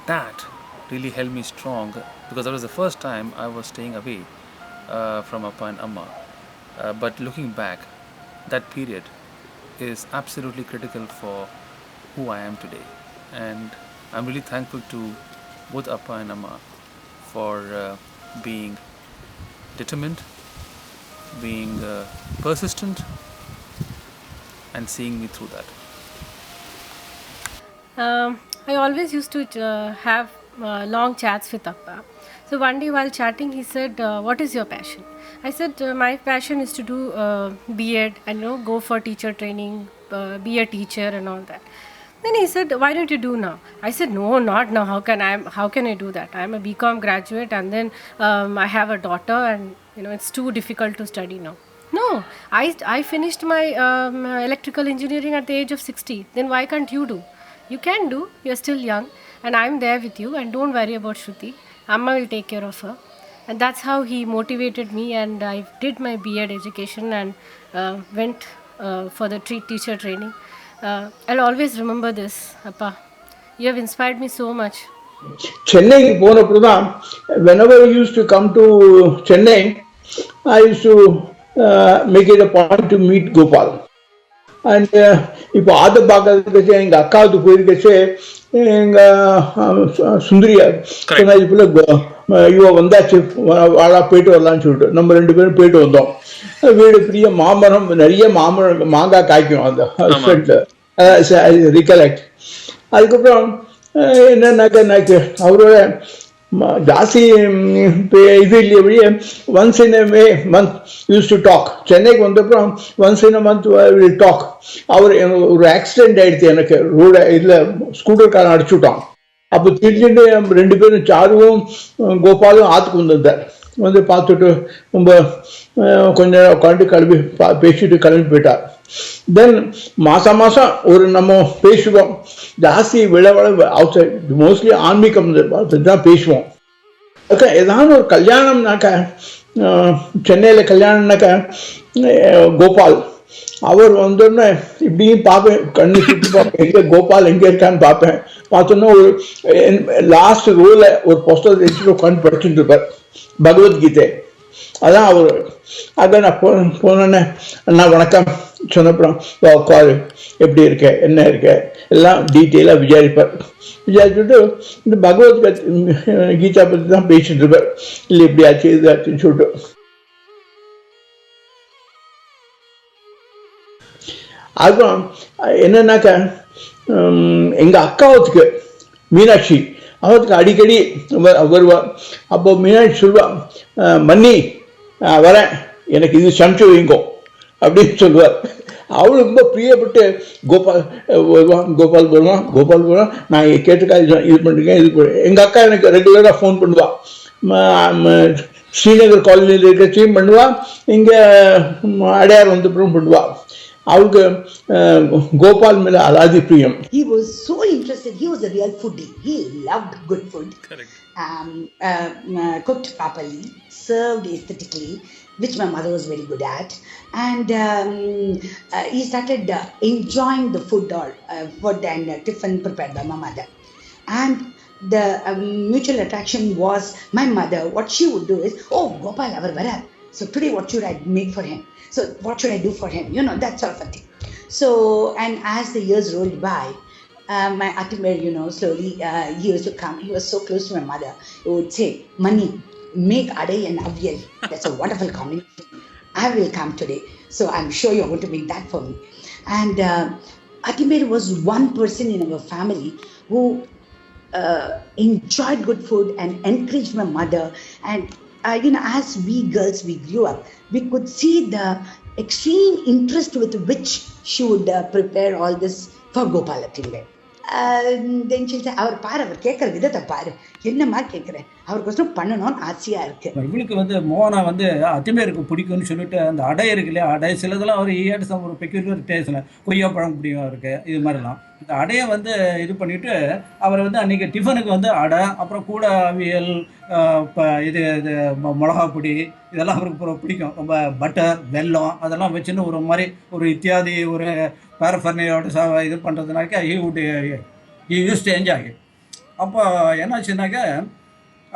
that really held me strong, because that was the first time I was staying away from Appa and Amma. But looking back, that period is absolutely critical for who I am today, and I'm really thankful to both Appa and Amma for being determined, being persistent, and seeing me through that. I always used to have long chats with Appa. So one day while chatting, he said, "What is your passion?" I said, "My passion is to do B.Ed and go for teacher training, be a teacher and all that." Then he said, "Why don't you do now?" I said, "No, not now. How can I do that? I'm a BCom graduate, and then I have a daughter, and it's too difficult to study now." No, I finished my electrical engineering at the age of 60. Then why can't you do? You can do. You're still young, and I'm there with you. And don't worry about Shruti. Amma will take care of her. And that's how he motivated me. And I did my B.Ed education and went for the teacher training. I'll always remember this, Appa. You have inspired me so much. Chennai போனப்புறம் whenever I used to come to Chennai, I used to make it a point to meet Gopal. And இப்போ ஆத பார்க்கறதுக்கு எங்கள் அக்காவுக்கு போயிருக்கச்சு எங்கள் சுந்தரியா சொன்னா இப்போ ஐயோ வந்தாச்சு வாழா போயிட்டு வரலான்னு சொல்லிட்டு நம்ம 2 பேரும் போயிட்டு வந்தோம். வீடு பெரிய மாமரம், நிறைய மாங்காய் காய்க்கும் அந்த ஃப்ரெண்ட்ல ரிகலெக்ட். அதுக்கப்புறம் என்னன்னாக்க அவரோட ஜாஸ்தி இது இல்லையே வழியே once in a month used to talk. சென்னைக்கு வந்தப்புறம் once in a month will talk. அவர் ஒரு ஆக்சிடென்ட் ஆயிடுச்சு எனக்கு, ரோடு இதில் ஸ்கூட்டர்காரன் அடிச்சு விட்டான். அப்போ திடீர்னு 2 பேரும் சாருவும் கோபாலும் ஆற்றுக்கு வந்திருந்தார். வந்து பார்த்துட்டு ரொம்ப கொஞ்சம் உட்காந்து கிளம்பி பேசிட்டு கிளம்பி போயிட்டார். தென் மாதம் மாதம் ஒரு நம்ம பேசுவோம். ஜாஸ்தி விளவள அவுட் சைட் மோஸ்ட்லி ஆன்மீகம் தான் பேசுவோம். ஓகே, ஏதாவது ஒரு கல்யாணம்னாக்கா சென்னையில் கல்யாணம்னாக்கா கோபால் அவர் வந்தோடனே இப்படியும் பார்ப்பேன், கண்ணு சுற்றி பார்ப்பேன், எங்கே கோபால் எங்கே இருக்கான்னு பார்ப்பேன். பார்த்தோன்னா ஒரு லாஸ்ட் ரோவில் ஒரு புஸ்தகத்தை வச்சுட்டு உட்காந்து படிச்சுட்டு இருப்பார், பகவத்கீதை. அதான் அவர். அதான் நான் போனோன்னே அண்ணா வணக்கம் சொன்னப்புறம் உட்காரு, எப்படி இருக்க, என்ன இருக்க, எல்லாம் டீட்டெயிலாக விசாரிப்பார். விசாரிச்சுட்டு இந்த கீதா பற்றி தான் பேசிட்டு இருப்பார். இல்லை இப்படி ஆச்சு இது ஆச்சுன்னு சொல்லிட்டு. அதுவும் என்னன்னாக்கா எங்கள் அக்காவத்துக்கு மீனாட்சி அவத்துக்கு அடிக்கடி வருவா. அப்போ மீனாட்சி சொல்லுவா, மன்னி வரேன், எனக்கு இது சமைச்சு வைங்கோ அப்படின்னு சொல்லுவார். அவளு ரொம்ப பிரியப்பட்டு கோபால் வருவான், நான் கேட்டுக்கா இது பண்ணிருக்கேன் இது பண்ண. எங்கள் அக்கா எனக்கு ரெகுலராக ஃபோன் பண்ணுவா. ஸ்ரீநகர் காலனியில் இருக்கச்சியும் பண்ணுவா, இங்கே அடையார் வந்தப்புறம் பண்ணுவா. அவளுக்கு கோபால் மேல அலாதி பிரியம். He was so interested. He was a real foodie. He loved good food. Correct. Cooked properly, served aesthetically, which my mother was very good at. And he started enjoying the food and tiffin prepared by my mother. And the mutual attraction was my mother. What she would do is, oh, Gopal, avar varar. So today what should I make for him? So what should I do for him? That sort of a thing. So, and as the years rolled by, my Atimer, slowly, he used to come. He was so close to my mother. He would say, Mani, make Adai and Avyal. That's a wonderful combination. I will come today. So I'm sure you're going to make that for me. And Atimer was one person in our family who enjoyed good food and encouraged my mother. And as we girls, we grew up, we could see the extreme interest with which she would prepare all this for Gopalathimbe. Then she'll say, அவர் பாரு, அவர் கேட்குற விதத்தை பாரு, என்னம்மா கேட்குறேன், அவருக்கோசரம் பண்ணணும்னு ஆசையாக இருக்கு. இவளுக்கு வந்து மோனா வந்து அத்திமேருக்கு பிடிக்கும்னு சொல்லிட்டு அந்த அடை இருக்கு இல்லையா, அடை சிலதெல்லாம் அவர் ஈயாட்டு ஒரு பெக்யூலர் டேஸ்ட்டில் கொய்யா பழம் பிடிக்கும் அவருக்கு, இது மாதிரிலாம். இந்த அடையை வந்து இது பண்ணிவிட்டு அவர் வந்து அன்றைக்கி டிஃபனுக்கு வந்து அடை, அப்புறம் கூட அவியல், இப்போ இது மிளகா பொடி, இதெல்லாம் அவருக்கு பிடிக்கும். ரொம்ப பட்டர், வெல்லம் அதெல்லாம் வச்சுன்னு ஒரு மாதிரி ஒரு இத்தியாதி ஒரு பேரஃபர்னியோட இது பண்ணுறதுனாக்கா யூஸ் டு என்ஜாய். அப்போ என்னாச்சுனாக்கா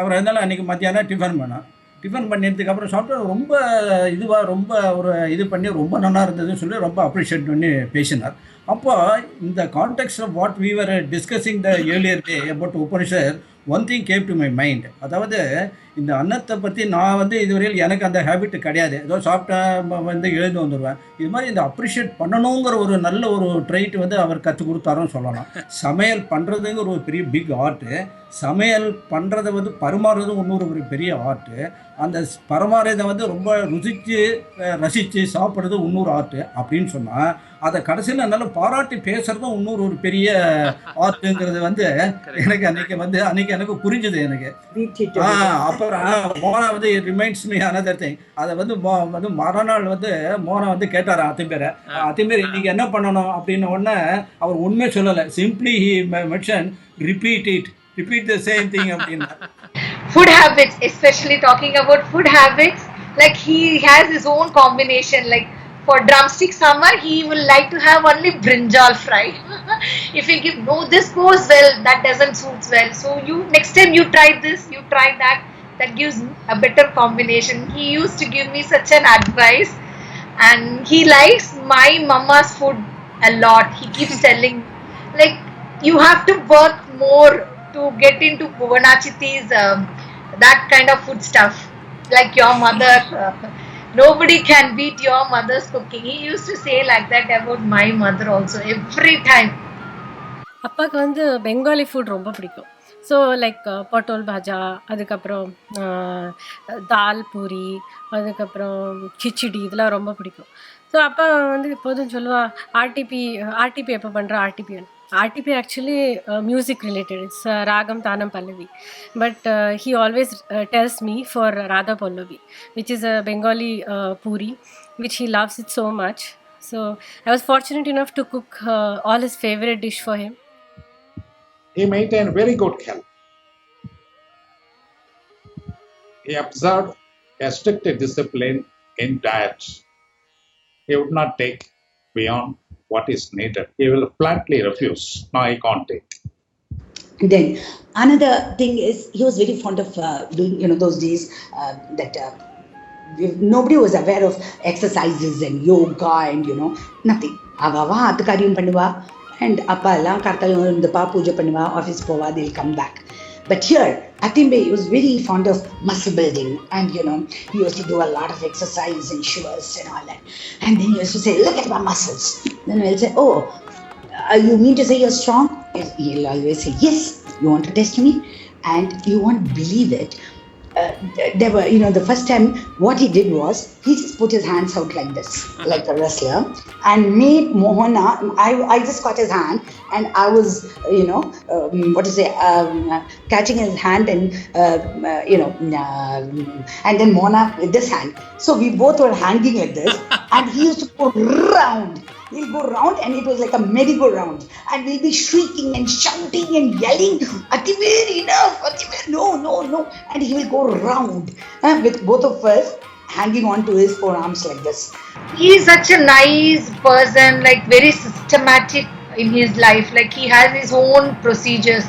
அவர் இருந்தாலும் அன்றைக்கி மத்தியானம் டிஃபன் பண்ணினதுக்கப்புறம் சாப்பிட்டு ரொம்ப இதுவாக ரொம்ப ஒரு இது பண்ணி ரொம்ப நல்லா இருந்ததுன்னு சொல்லி ரொம்ப அப்ரிஷியேட் பண்ணி பேசினார். அப்போ இந்த context of what we were discussing the earlier day about Upanishad, one thing came to my mind. அதாவது இந்த அன்னத்தை பற்றி நான் வந்து இதுவரையில் எனக்கு அந்த ஹேபிட் கிடையாது. ஏதோ சாப்பிட்டேன் வந்து எழுந்து வந்துடுவேன். இது மாதிரி இந்த அப்ரிஷியேட் பண்ணணுங்கிற ஒரு நல்ல ஒரு ட்ரைட் வந்து அவர் கற்றுக் கொடுத்தாருன்னு சொல்லலாம். சமையல் பண்ணுறதுங்கிற ஒரு பெரிய பிக் ஆர்ட்டு, சமையல் பண்ணுறதை வந்து பரிமாறுறதும் இன்னொரு ஒரு பெரிய ஆர்ட்டு, அந்த பரிமாறதை வந்து ரொம்ப ரசித்து சாப்பிட்றது இன்னொரு ஆர்ட்டு அப்படின்னு சொன்னால், அதை கடைசியில் என்னால் பாராட்டி பேசுகிறதும் இன்னொரு ஒரு பெரிய ஆர்ட்டுங்கிறது வந்து எனக்கு அன்றைக்கி எனக்கு புரிஞ்சுது எனக்கு. அப்புறம் மோனா வந்து it reminds me another thing. அதை வந்து மறுநாள் வந்து மோனா வந்து கேட்டார் அத்திம்பேர் இன்னைக்கு என்ன பண்ணணும் அப்படின்னு. உடனே அவர் உண்மை சொல்லலை, simply he mention repeat the same thing அப்படின்னா. Food habits, especially talking about food habits, like he has his own combination. Like for drumstick summer, he will like to have only brinjal fry. If you give, no, this goes well, that doesn't suit well, so you next time you try this, you try that gives a better combination. He used to give me such an advice, and he likes my mama's food a lot. He keeps telling, like, you have to work more to get into Bhuvanachiti's that kind of food stuff, like your mother. Nobody can beat your mother's cooking. He used to say like that about my mother also every time. அப்பாவுக்கு வந்து Bengali food ரொம்ப பிடிக்கும். So like பொட்டோல் பாஜா, அதுக்கப்புறம் தால் பூரி, அதுக்கப்புறம் கிச்சடி, இதெல்லாம் ரொம்ப பிடிக்கும். ஸோ அப்பா வந்து எப்போதும் சொல்லுவா, ஆர்டிபி எப்போ பண்ணுற RTP actually music related. It's Ragam Tanam Pallavi. But he always tells me for Radha Pallavi, which is a Bengali puri, which he loves it so much. So I was fortunate enough to cook all his favorite dish for him. He maintained very good health. He observed a strict discipline in diet. He would not take beyond what is needed. He will flatly refuse. No, I can't take. Then another thing is, he was very fond of doing, those days that nobody was aware of exercises and yoga and nothing. Avava atkariyum pannuva and appa ella kartayum irundappa pooja pannuva, office pova, they'll come back. But here, Atimbe was very fond of muscle building, and he used to do a lot of exercise and shivers and all that. And then he used to say, "Look at my muscles." Then we'll say, "Oh, you mean to say you're strong?" He'll always say, "Yes, you want to test me?" And you won't believe it. There were, the first time what he did was, he just put his hands out like this, like a wrestler, and made Mohana, I just caught his hand, and I was, catching his hand and, and then Mohana with this hand. So we both were hanging like this, and he used to go round. He'll go round, and it was like a merry-go-round, and we'll be shrieking and shouting and yelling, "Atimir, enough! Atimir, no!" And he will go round with both of us hanging on to his forearms like this. He is such a nice person, like very systematic in his life. Like he has his own procedures,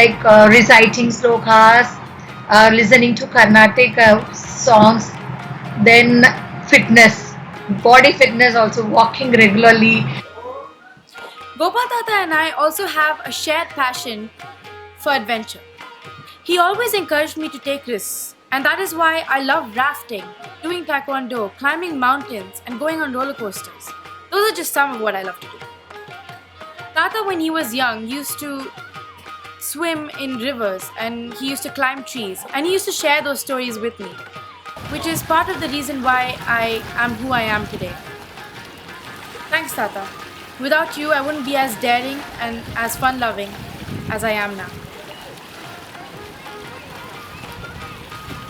like reciting slokas, listening to Carnatic songs, then fitness. Body fitness also, walking regularly. Gopal Tata and I also have a shared passion for adventure. He always encouraged me to take risks, and that is why I love rafting, doing taekwondo, climbing mountains, and going on roller coasters. Those are just some of what I love to do. Tata, when he was young, used to swim in rivers, and he used to climb trees, and he used to share those stories with me, which is part of the reason why I am who I am today. Thanks, Tata. Without you, I wouldn't be as daring and as fun-loving as I am now.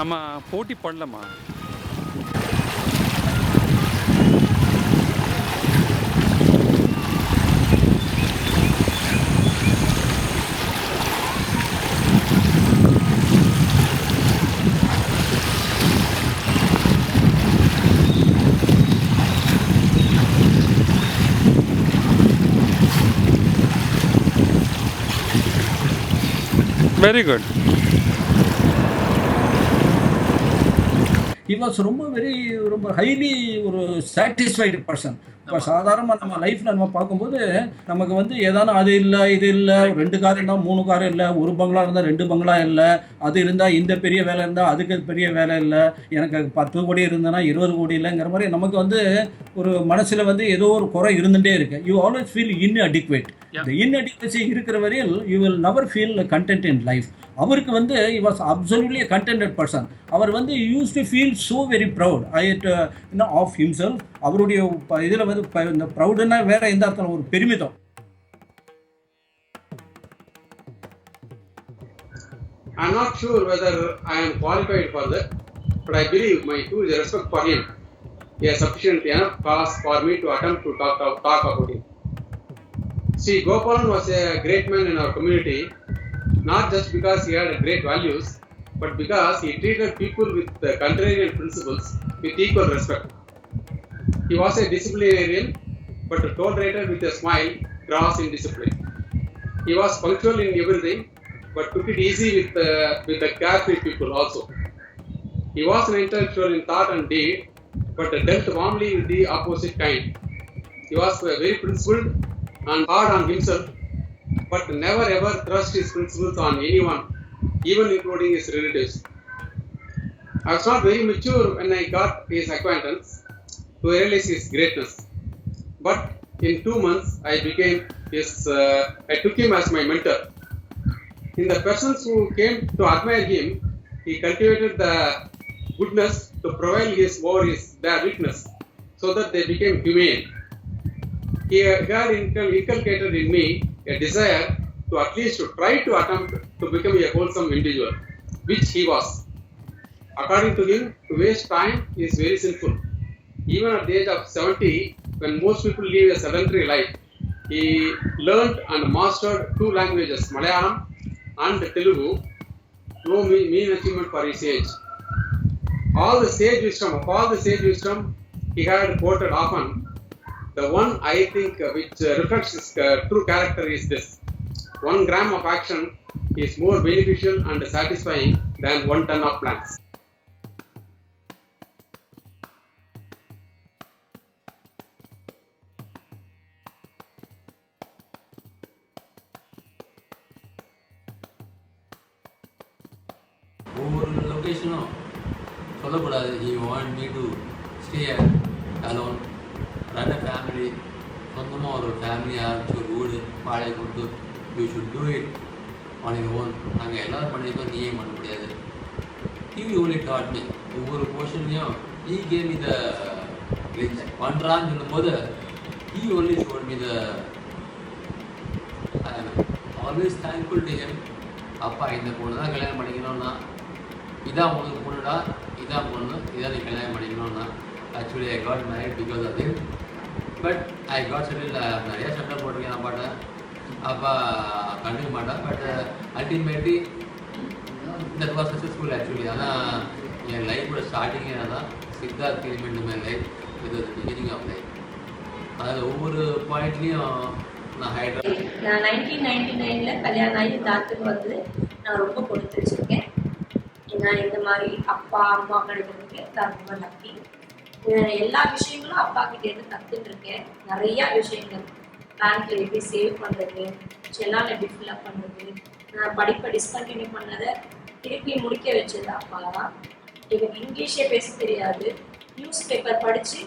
அம்மா போட்டி பண்ணலம்மா. Very good. He was ரொம்ப highly ஒரு satisfied person. இப்போ சாதாரணமாக நம்ம லைஃப்பில் நம்ம பார்க்கும்போது நமக்கு வந்து ஏதானும் அது இல்லை இது இல்லை, 2 கார் இருந்தால் 3 கார் இல்லை, ஒரு பங்களா இருந்தால் 2 பங்களா இல்லை, அது இருந்தால் இந்த பெரிய வேலை இருந்தால் அதுக்கு பெரிய வேலை இல்லை, எனக்கு 10 கோடி இருந்தேன்னா 20 கோடி இல்லைங்கிற மாதிரி நமக்கு வந்து ஒரு மனசில் வந்து ஏதோ ஒரு குறை இருந்துகிட்டே இருக்கு. You always feel inadequate. இந்த இன்அடிக்வசி இருக்கிற வரையில் you will never feel content in life. அவருக்கு வந்து he was absolutely a contented person. அவர் வந்து used to feel so very proud of himself. அவருடைய இதில் வந்து இந்த ப்ரௌடுன்னா வேற எந்த அர்த்தம், ஒரு பெருமிதம். I'm not sure whether I am qualified for that, but I believe my huge respect for him is sufficient enough cause for me to attempt to talk about him. See, Gopalan was a great man in our community, not just because he had great values, but because he treated people with contrarian principles with equal respect. He was a disciplinarian, but tolerated with a smile, gross in discipline. He was punctual in everything, but took it easy with the carefree people also. He was an intellectual in thought and deed, but dealt warmly with the opposite kind. He was very principled and hard on himself, but never ever thrust his principles on anyone, even including his relatives. I was not very mature when I got his acquaintance to realize his greatness, but in 2 months I took him as my mentor. In the persons who came to admire him, he cultivated the goodness to prevail over their weakness, so that they became humane. He had inculcated in me a desire to at least try to attempt to become a wholesome individual, which he was. According to him, to waste time is very sinful. Even at the age of 70, when most people live a sedentary life, he learned and mastered 2 languages, Malayalam and Telugu, no mean achievement for his age. All the sage wisdom he had quoted often. The one I think which reflects his true character is this: 1 gram of action is more beneficial and satisfying than 1 ton of plants. ஒவ்வொரு லொக்கேஷனும் சொல்லக்கூடாது. he want me to stay alone, run a family, சொந்தமாக ஒரு family ஆரம்பிச்சு ஒரு வீடு வாடகை கொடுத்து you should do it on your own. நாங்கள் எல்லோரும் பண்ணியிருக்கோம், நீயே பண்ண முடியாது. he only taught me. ஒவ்வொரு போர்ஷன்லையும் he gave me the பண்ணுறான்னு சொல்லும்போது he only showed me the I am always thankful to him. அப்பா இந்த பொண்ணு தான் கல்யாணம் பண்ணிக்கணும்னா, இதான் உனக்கு பொண்ணுடா, இதான் பொண்ணு, இதான் நீ கல்யாணம் பண்ணிக்கணும்னா. Actually I got married because of him. But I got settle. நிறைய சட்டம் போட்டிருக்கேன் நான் பாட்டேன், அப்பா கண்டுக்க மாட்டேன். But ultimately that was successful actually. ஆனால் என் லைஃபோட ஸ்டார்டிங்கே தான் Siddharth came in my life with the beginning of life. அதில் ஒவ்வொரு பாயிண்ட்லேயும் நான் 1999 கல்யாணம் ஆகி தாத்துக்கு வந்து நான் ரொம்ப கொடுத்து வச்சுருக்கேன். நான் இந்த மாதிரி அப்பா அம்மா கிடைக்கிறதுக்கு நான் ரொம்ப லக்கி. எல்லா விஷயங்களும் அப்பா கிட்டேருந்து கற்றுட்டு இருக்கேன். நிறையா விஷயங்கள், பேங்க்கில் எப்படி சேவ் பண்ணுறது, செல்லால் எப்படி ஃபில்அப் பண்ணுறது, நான் படிப்பை டிஸ்கண்டினியூ பண்ணதை திருப்பி முடிக்க வச்சது அப்பா தான். எனக்கு இங்கிலீஷே பேச தெரியாது. நியூஸ் பேப்பர் படித்து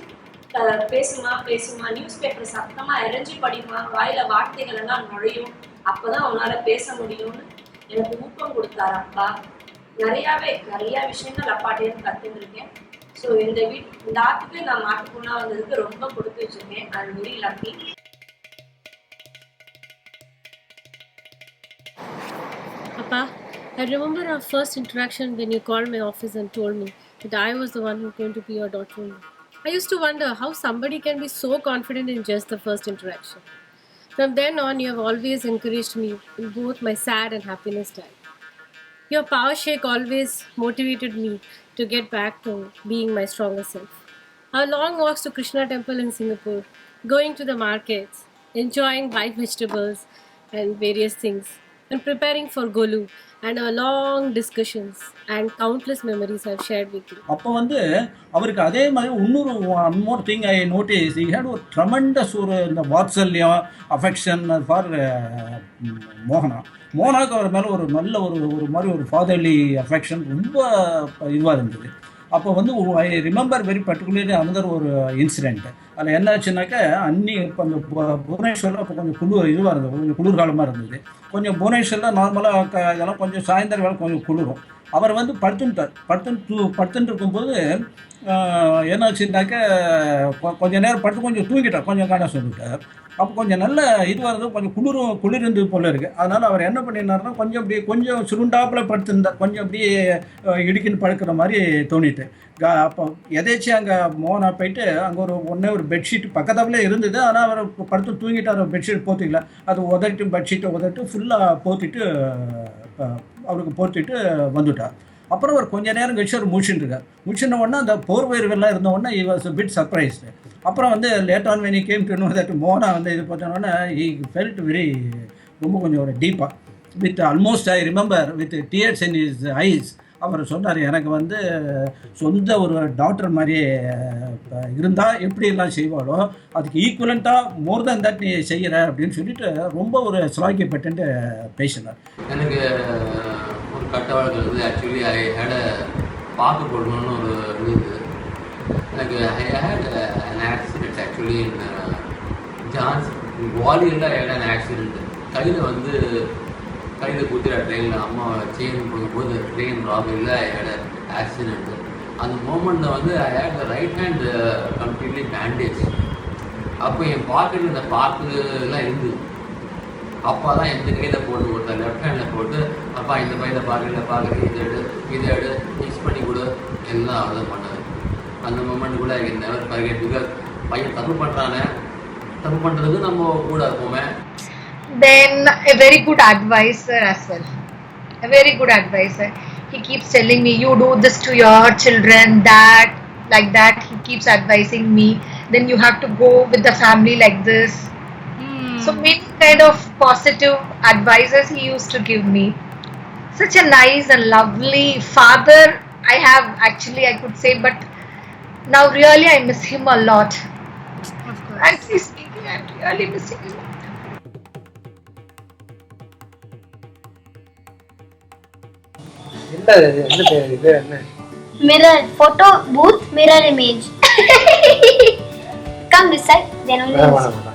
பேசுமா நியூஸ் பேப்பர் சத்தமாக இறைஞ்சி படிமா, வாயில் வார்த்தைகள் எல்லாம் நுழையும், அப்போ தான் அவனால் பேச முடியும்னு எனக்கு ஊக்கம் கொடுத்தாரு அப்பா. நிறையா விஷயங்கள் அப்பாட்டேருந்து கற்றுருக்கேன். ஸோ இந்த ஆத்துக்கு நான் மாட்டு பொண்ணாக வந்ததுக்கு ரொம்ப கொடுத்து வச்சிருக்கேன். I am very lucky. Papa, I remember our first interaction when you called my office and told me that I was the one who's going to be your daughter-in-law. I used to wonder how somebody can be so confident in just the first interaction. From then on, you have always encouraged me in both my sad and happiness time. Your power shake always motivated me to get back to being my stronger self. Our long walks to Krishna Temple in Singapore, going to the markets, enjoying white vegetables and various things, and preparing for Golu, and our long discussions and countless memories I've shared with you. அப்போ வந்து அவருக்கு அதே மாதிரி இன்னொரு one more thing I notice he had ஒரு tremendous ஒரு இந்த வாத்சல்யம் அஃபெக்ஷன் ஃபார் மோனாவுக்கு அவர் மேலே ஒரு நல்ல ஒரு மாதிரி ஒரு ஃபாதர்லி அஃபெக்ஷன் ரொம்ப இதுவாக இருந்தது. அப்போ வந்து I remember very particularly another ஒரு இன்சிடெண்ட். அதில் என்ன ஆச்சுனாக்கா இப்போ அந்த புவனேஸ்வரில் அப்போ கொஞ்சம் இதுவாக இருந்தது, கொஞ்சம் குளிர்காலமாக இருந்தது. கொஞ்சம் புவனேஸ்வரில் நார்மலாக இதெல்லாம் கொஞ்சம் சாயந்தரம் வேலை கொஞ்சம் குளிரும். அவர் வந்து படுத்துட்டு இருக்கும்போது என்னாச்சுன்னாக்க கொஞ்சம் நேரம் படுத்து கொஞ்சம் தூங்கிட்டார், கொஞ்சம் காண சொல்லிட்டார். அப்போ கொஞ்சம் நல்ல இதுவாக இருந்தது, கொஞ்சம் குளிர்ந்து போல இருக்குது. அதனால் அவர் என்ன பண்ணினார்னா கொஞ்சம் சுருண்டாப்பில் படுத்திருந்தார், கொஞ்சம் அப்படியே இடுக்கின்னு படுக்கிற மாதிரி தோணிட்டு. அப்போ எதேச்சும் அங்கே மோனா போயிட்டு அங்கே ஒரு பெட்ஷீட் பக்கத்தாப்புல இருந்தது. ஆனால் அவர் படுத்து தூங்கிட்டார், பெட்ஷீட் போத்திக்கல. அது பெட்ஷீட்டை உதட்டு ஃபுல்லாக போத்திட்டு அவருக்கு போத்திட்டு வந்துட்டார். அப்புறம் ஒரு கொஞ்சம் நேரம் கழிச்சு அவர் முடிச்சுட்டு உடனே அந்த போர்வயிறுகள்லாம் இருந்த உடனே he was a bit surprised. அப்புறம் வந்து late on when he came to know that Mona வந்து இது பார்த்தோன்னே he felt very ரொம்ப கொஞ்சம் ஒரு டீப்பாக with almost I remember with tears in his eyes அவர் சொன்னார், எனக்கு வந்து சொந்த ஒரு டாக்டர் மாதிரியே இருந்தால் எப்படியெல்லாம் செய்வாளோ அதுக்கு ஈக்குவலண்ட்டாக மோர் தேன் தட் நீ செய்கிற அப்படின்னு சொல்லிட்டு ரொம்ப ஒரு சிலாக்கியப்பட்டு பேசினார். எனக்கு ஒரு கட்ட வழக்கு இருக்குது. ஆக்சுவலி ஐ ஹேட் பார்க்க போடணும்னு ஒரு இருந்தது. எனக்கு I had an accident actually in Jhansi குவாலியரில் ஐ ஹேட் அன் ஆக்சிடென்ட். கையில் குத்திர ட்ரெயினில் அம்மா செயின் போகும்போது ட்ரெயின் ராபரியில் ஐ ஹேட் ஆக்சிடென்ட்டு. அந்த மூமெண்ட்டில் வந்து I had the right hand completely bandage. அப்போ என் பாக்கெட்டில் இந்த பார்க்குலாம் இருந்தது. அப்பா தான் எந்த கையில் போட்டு கொடுத்தா, லெஃப்ட் ஹேண்டில் போட்டு அப்பா இந்த பையில் பாக்கெட்டில் பார்க்குறது இதை எடு மிக்ஸ் பண்ணி கொடு எல்லாம் அவ்வளோ பண்ணாது. அந்த மூமெண்ட் கூட I can never forget. Because பையன் தப்பு பண்ணுறதுக்கு நம்ம கூட இருப்போமே. Then a very good advisor as well. A very good advisor. He keeps telling me, you do this to your children, that, like that. He keeps advising me. Then you have to go with the family like this. So many kind of positive advices he used to give me. Such a nice and lovely father I have, actually, I could say, but now really I miss him a lot. Of course. Frankly speaking, I'm really missing him. Mirror, photo booth, mirror image. Come this side, then only this side.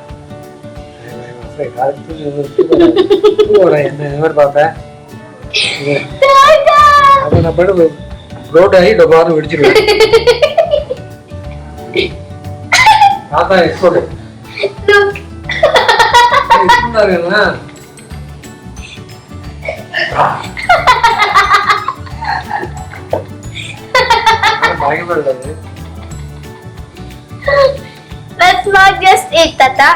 That's not just it, Tata.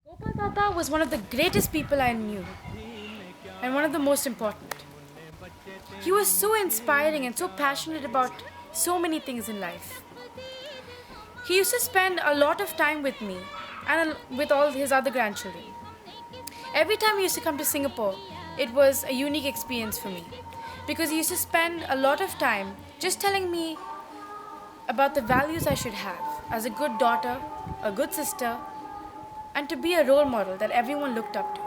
Gopal Tata was one of the greatest people I knew and one of the most important. He was so inspiring and so passionate about so many things in life. He used to spend a lot of time with me and with all his other grandchildren. Every time he used to come to Singapore, it was a unique experience for me because he used to spend a lot of time just telling me about the values I should have as a good daughter, a good sister, and to be a role model that everyone looked up to.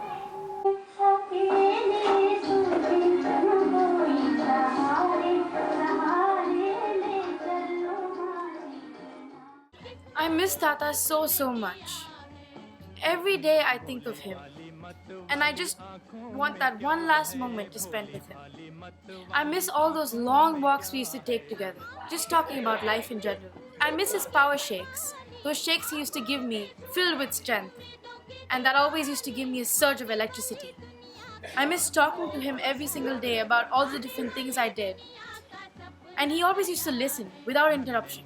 I miss Tata so much. Every day I think of him, and I just want that one last moment to spend with him. I miss all those long walks we used to take together, just talking about life in general. I miss his power shakes, those shakes he used to give me filled with strength, and that always used to give me a surge of electricity. I miss talking to him every single day about all the different things I did, and he always used to listen without interruption.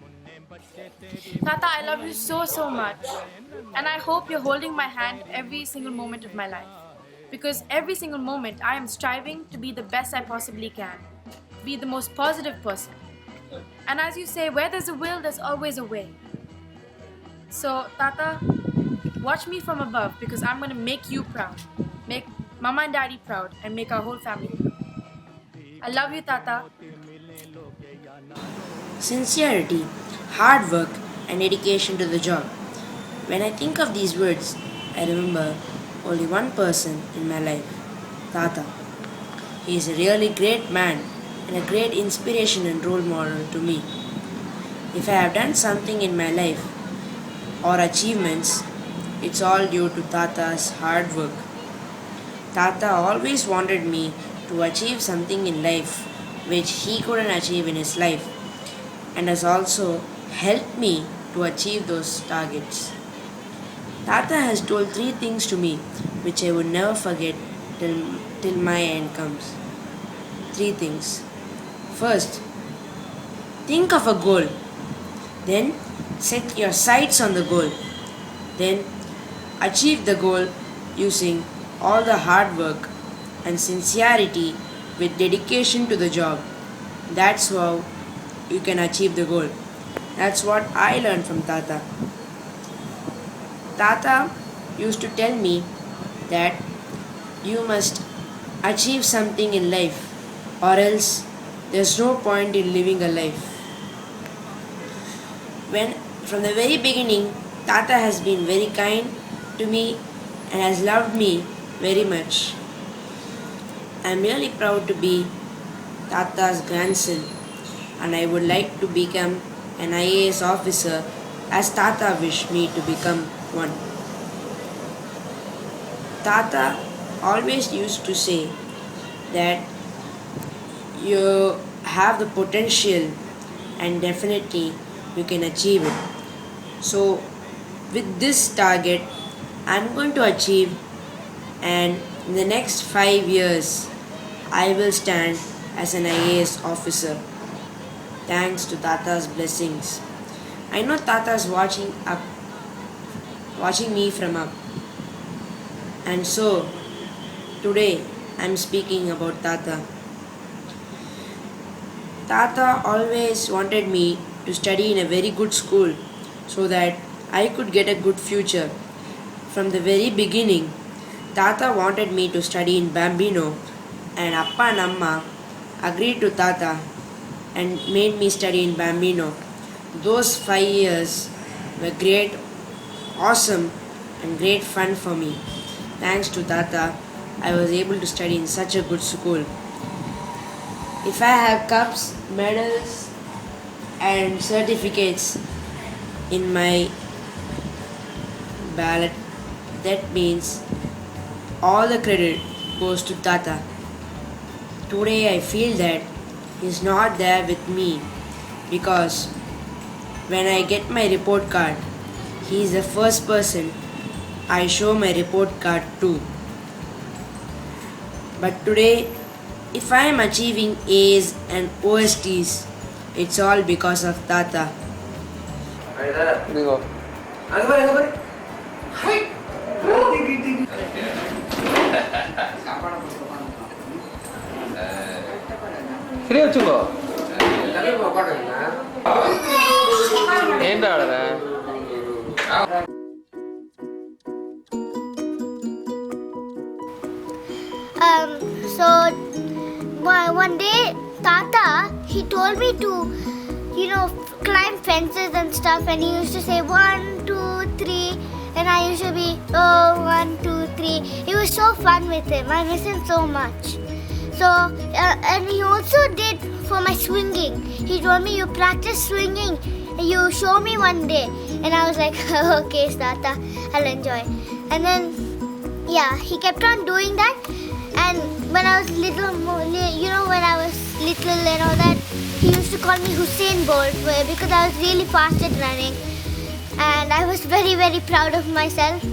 Tata, I love you so much, and I hope you're holding my hand every single moment of my life, because every single moment I am striving to be the best I possibly can, be the most positive person. And as you say, where there's a will, there's always a way. So Tata, watch me from above, because I'm going to make you proud, make Mama and Daddy proud, and make our whole family proud. I love you, Tata. Sincerity, hard work, and dedication to the job. When I think of these words, I remember only one person in my life, Tata. He is a really great man and a great inspiration and role model to me. If I have done something in my life or achievements, it's all due to Tata's hard work. Tata always wanted me to achieve something in life which he couldn't achieve in his life, and has also helped me to achieve those targets. Tata has told 3 things to me which I would never forget till my end comes. 3 things. First, think of a goal. Then set your sights on the goal. Then achieve the goal using all the hard work and sincerity with dedication to the job. That's how you can achieve the goal. That's what I learned from Tata. Tata used to tell me that you must achieve something in life, or else there's no point in living a life. From the very beginning, Tata has been very kind to me and has loved me very much. I'm really proud to be Tata's grandson, and I would like to become an IAS officer as Tata wished me to become one. Tata always used to say that you have the potential and definitely you can achieve it. So with this target, I'm going to achieve, and in the next 5 years I will stand as an IAS officer, thanks to Tata's blessings. I know Tata's watching me from up, and so today I'm speaking about Tata. Tata always wanted me to study in a very good school so that I could get a good future. From the very beginning, Tata wanted me to study in Bambino, and Appa and Amma agreed to Tata and made me study in Bambino. Those 5 years were great, awesome, and great fun for me. Thanks to Tata, I was able to study in such a good school. If I have cups, medals, and certificates in my ballot, that means all the credit goes to Tata. Today I feel that he's not there with me, because when I get my report card, he is the first person I show my report card to. But today, if I am achieving A's and OSTs, it's all because of Tata. சரியா வச்சுக்கோ ஏன்டா அழற So one day Tata, he told me to, climb fences and stuff, and he used to say 1, 2, 3, and I used to be, oh, 1, 2, 3. It was so fun with him. I miss him so much. So, and he also did for my swinging. He told me, you practice swinging, you show me one day. And I was like, okay, Tata, I'll enjoy. And then, yeah, he kept on doing that. And when I was little, when I was little and all that, he used to call me Usain Bolt because I was really fast at running. And I was very, very proud of myself.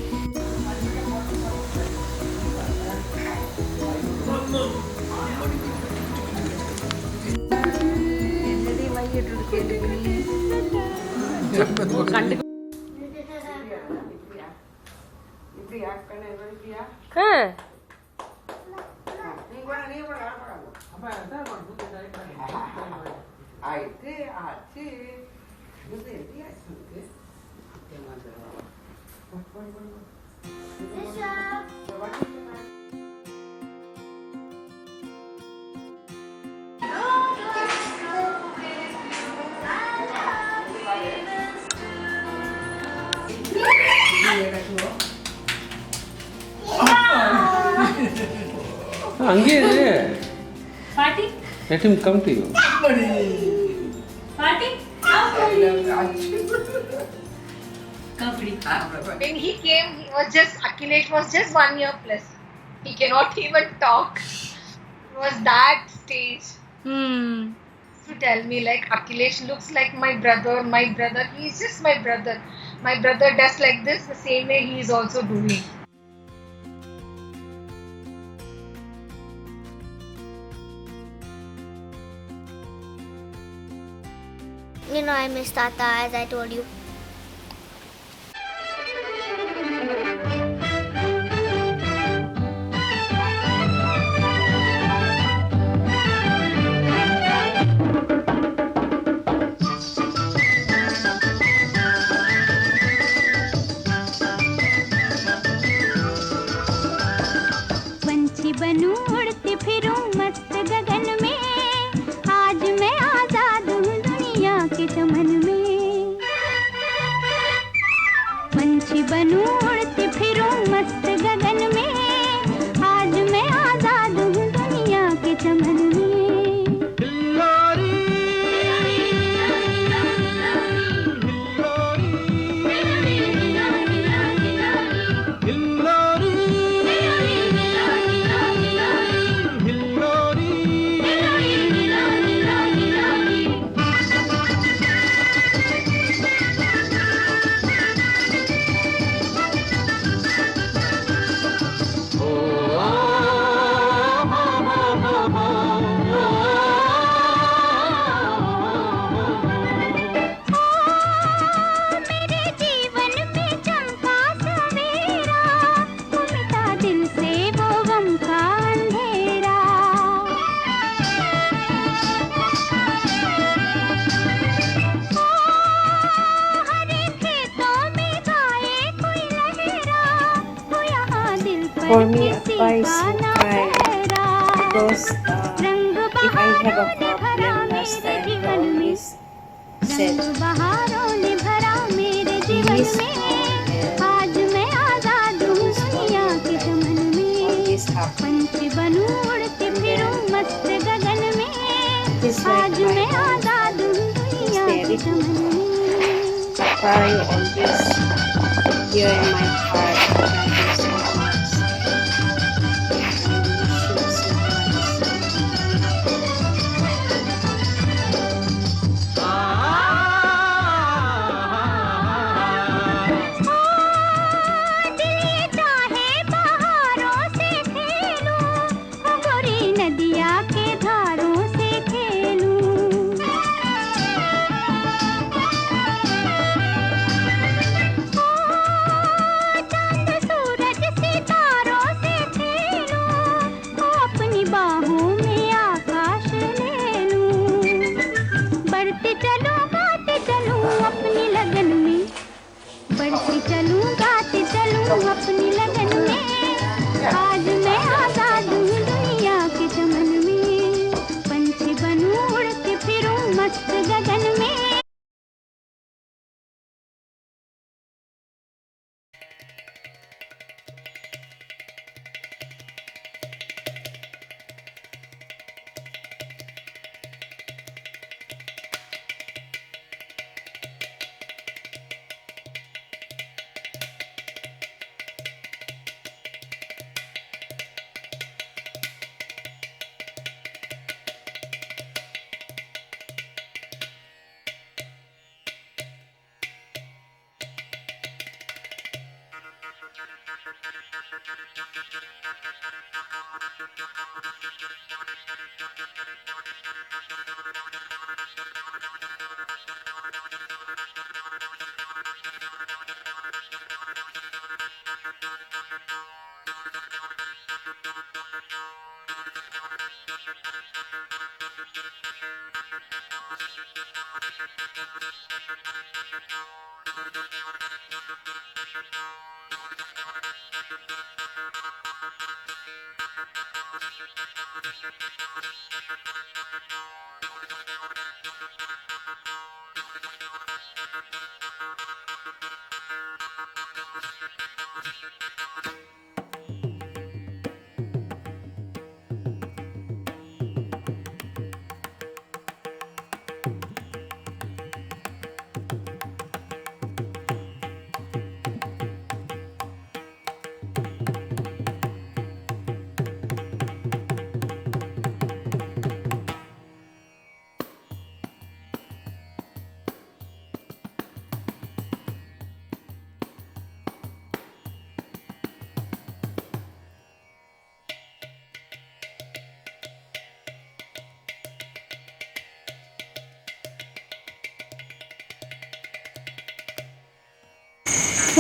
Party? Let him come to you. Party? When he came, Akhilesh was just 1 year plus. He cannot even talk. It was that stage. To tell me like Akhilesh looks like my brother, he's just my brother. My brother does like this, the same way he is also doing. I miss Tata, as I told you. पंछी बनूं उड़ती फिरूं मस्त गगन में, आज मैं आजाद हूँ दुनिया के चमन में। पंछी बनूं उड़ती फिरूं मस्त गगन में, आज मैं आजाद हूँ दुनिया के चमन में। For me, advice would try because if I have a problem last time, I always said, please always happy. This like my home. Stay with me. Papa, you always here in my heart. Thank you so much.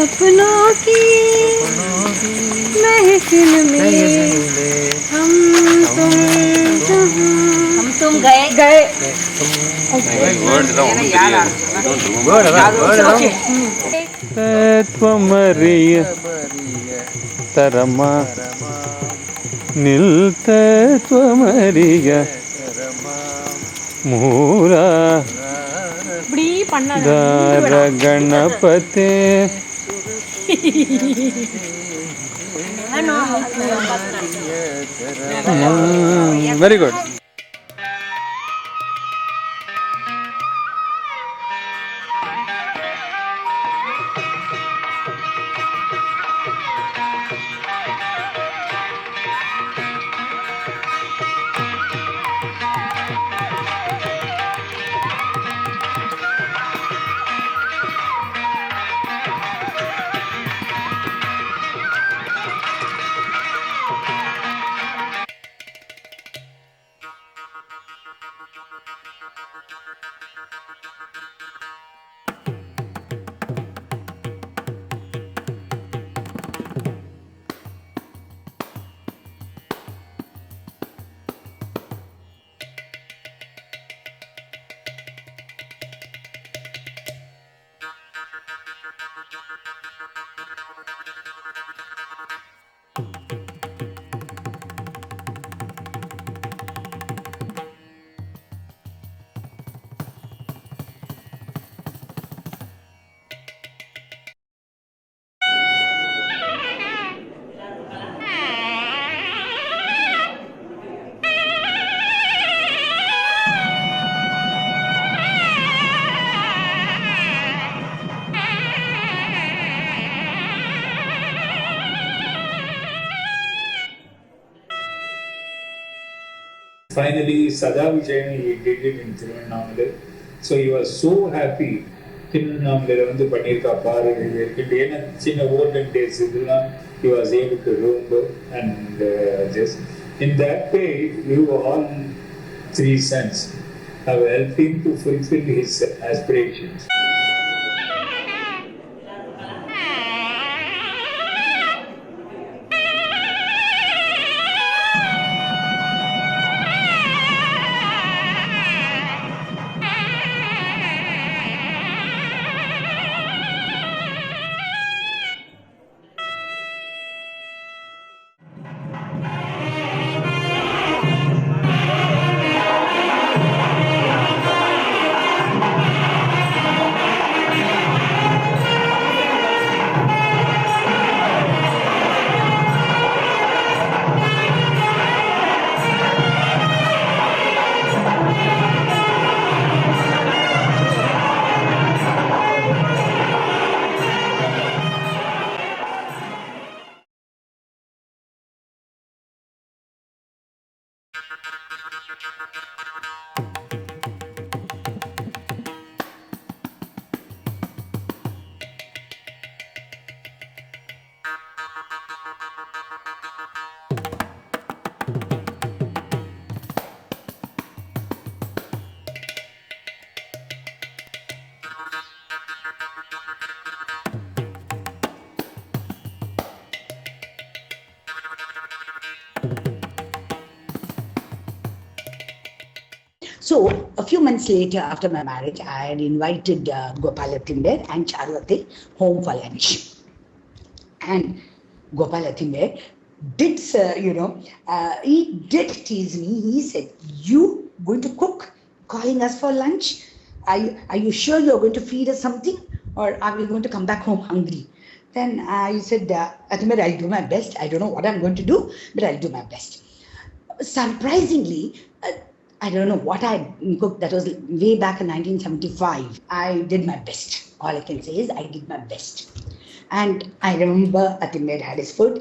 सपनों की महफिल में हम तुम गए त्वमरिय तरमा निल्त त्वमरिय मूरा दार गणपते very good. Finally, Sada Vijayan, he did it in Thiruvannamalai. So he was so happy. Thiruvannamalai வந்து பண்ணியிருக்கா பாரு இருக்குது. ஏன்னா சின்ன olden days இதெல்லாம் he was able to remember and just in that way you all three sons have helped him to fulfill his aspirations. So a few months later, after my marriage, I had invited Gopal Atimber and Charulate home for lunch. And Gopal Atimber did, he did tease me. He said, "You going to cook, calling us for lunch? Are you sure you're going to feed us something? Or are we going to come back home hungry?" Then I said, "Atimber, I'll do my best. I don't know what I'm going to do, but I'll do my best." Surprisingly, I don't know what I cooked. That was way back in 1975. I did my best. All I can say is I did my best. And I remember Atimber had his food,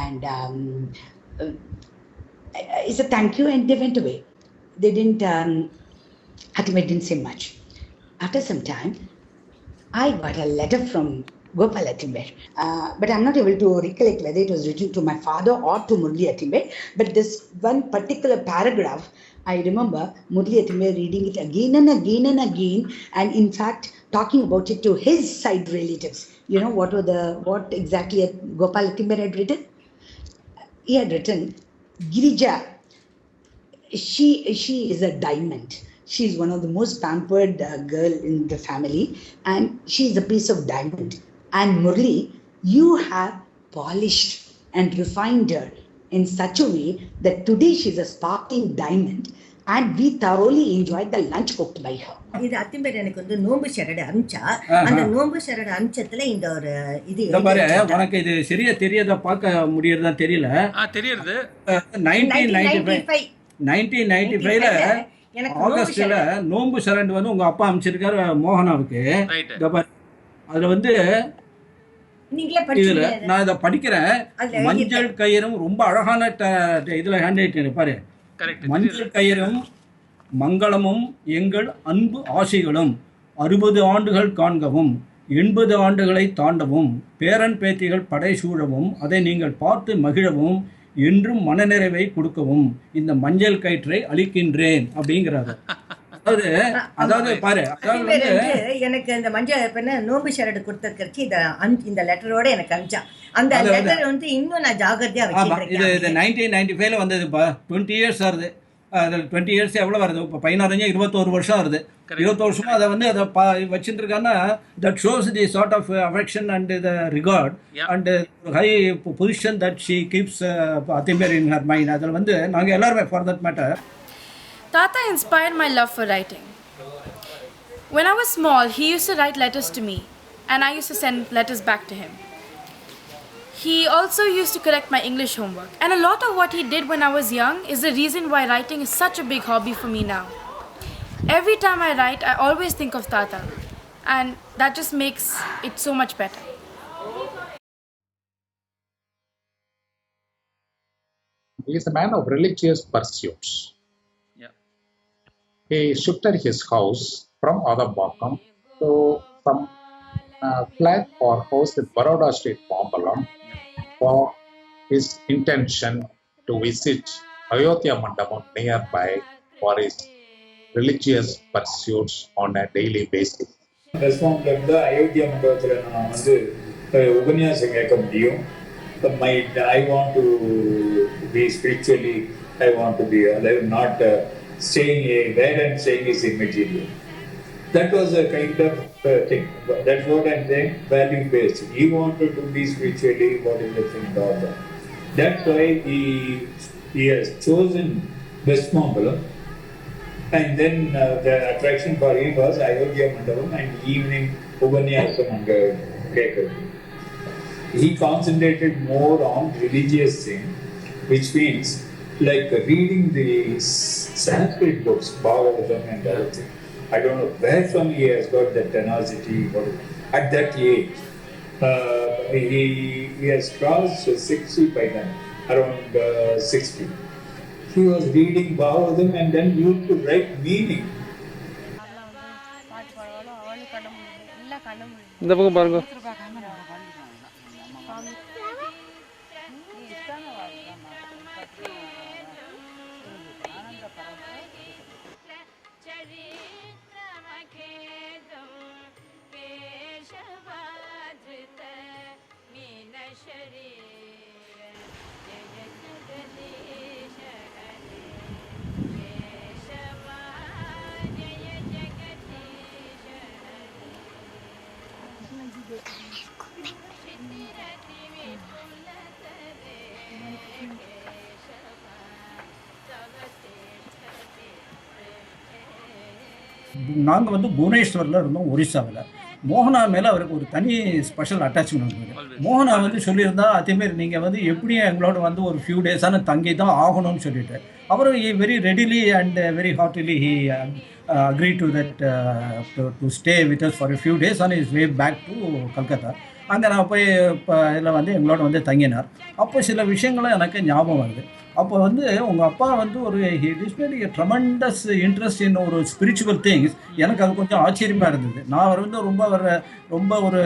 and he said thank you, and they went away. They didn't, Atimber didn't say much. After some time, I got a letter from Gopal Atimber, but I'm not able to recollect whether it was written to my father or to Murli Atimber. But this one particular paragraph, I remember Murli Atimber reading it again and again and again, and in fact talking about it to his side relatives. You know what exactly Gopal Atimber had written? He had written, "Girija, she is a diamond. She's one of the most pampered girl in the family, and she's a piece of diamond. And Murli, you have polished and refined her in such a way that today she's a sparkling diamond, and we thoroughly enjoyed the lunch cooked by her." இது அத்திம்பேர் எனக்கு வந்து நோம்பு ஷரடு அமிச்சா அந்த நோம்பு ஷரடு அமிச்சத்துல இந்த ஒரு இது பாரு உனக்கு இது சரியா தெரியறத பார்க்க முடியறதா தெரியல தெரியுது 1995ல ஆகஸ்ட்ல நோம்பு சரண்டு வந்து உங்க அப்பா அமிச்சிருக்காரு மோகனாவுக்கு. அதுல வந்து இதுல நான் இதை படிக்கிறேன். மஞ்சள் கயிறும் ரொம்ப அழகான இதுல ஹேண்ட் ரைட்டிங் பாரு. மஞ்சள் கயிறும் மங்களமும் எங்கள் அன்பு ஆசைகளும் 60 ஆண்டுகள் காண்கவும் 80 ஆண்டுகளை தாண்டவும் பேரன் பேத்திகள் படை சூழவும் அதை நீங்கள் பார்த்து மகிழவும் என்றும் மனநிறைவை கொடுக்கவும் இந்த மஞ்சள் கயிற்றை அளிக்கின்றேன் அப்படிங்கிறாரு. அதாவது பாரு, எனக்கு இந்த மஞ்சள் பெண்ண நோம்பு ஷரடு கொடுத்ததுக்கு இந்த லெட்டரோட எனக்கு அனுப்பிச்சா. அந்த லெட்டர் வந்து இன்னும் நான் ஜாகிரதையா வச்சிருக்கேன். இது 1995ல வந்ததுப்பா. 20 இயர்ஸ் ஆகுது. 20 இயர்ஸ் எவ்வளோ வருது? இப்போ 15 21 வருஷம் வருது. 21 வருஷமா அதை வந்து அதை வச்சுருக்காங்கன்னா that shows the sort of affection and the regard and high position that she keeps அத்திம்பேர் இன் ஹர் மைண்ட். அதில் வந்து நாங்கள் எல்லாருமே for that matter. Tata inspired my love for writing. When I was small, he used to write letters to me, and I used to send letters back to him. He also used to correct my English homework. And a lot of what he did when I was young is the reason why writing is such a big hobby for me now. Every time I write, I always think of Tata. And that just makes it so much better. He is a man of religious pursuits. He shifted his house from Adambakam to some flat or house in Baroda Street, Mambalam, for his intention to visit Ayodhya Mandapam nearby for his religious pursuits on a daily basis. ரெஸ்பான்ஸ்ல அயோத்தியா மண்டபத்தில் நான் வந்து உபன்யாசம் கேட்க முடியும். I want to be spiritually, I want to be alive, not saying where I'm saying is immaterial. That was a kind of thing. That's what I'm saying, value based. He wanted to be spiritually, what is the thing, all that. That's why he has chosen Westmangalam, and then the attraction for him was Ayodhya Mandapam and evening Ubanyasam anga Kekadu. He concentrated more on religious thing, which means like reading the Sanskrit books, Bhagavatam and other things. I don't know where from he has got that tenacity at that age. He has crossed 60 by then, around 60. He was reading Bhagavatam and then used to write meaning. இந்த பக்கம் பாருங்க. நாங்கள் வந்து புவனேஸ்வரில் இருந்தோம், ஒரிசாவில். மோகனா மேலே அவருக்கு ஒரு தனி ஸ்பெஷல் அட்டாச்மெண்ட் இருந்தது. மோகனா வந்து சொல்லியிருந்தா, அதேமாரி நீங்கள் வந்து எப்படியும் எங்களோட வந்து ஒரு ஃபியூ டேஸான தங்கி தான் ஆகணும்னு சொல்லிட்டு அவரும் very readily and very hardly he agreed to that to stay with us for a few days on his way back to Kolkata. அங்கே நான் போய் இப்போ இதில் வந்து எங்களோட வந்து தங்கினார். அப்போ சில விஷயங்களும் எனக்கு ஞாபகம் வருது. அப்போ வந்து உங்கள் அப்பா வந்து ஒரு he displayed a tremendous interest in ஒரு ஸ்பிரிச்சுவல் திங்ஸ். எனக்கு அது கொஞ்சம் ஆச்சரியமாக இருந்தது. நான் வந்து ரொம்ப ஒரு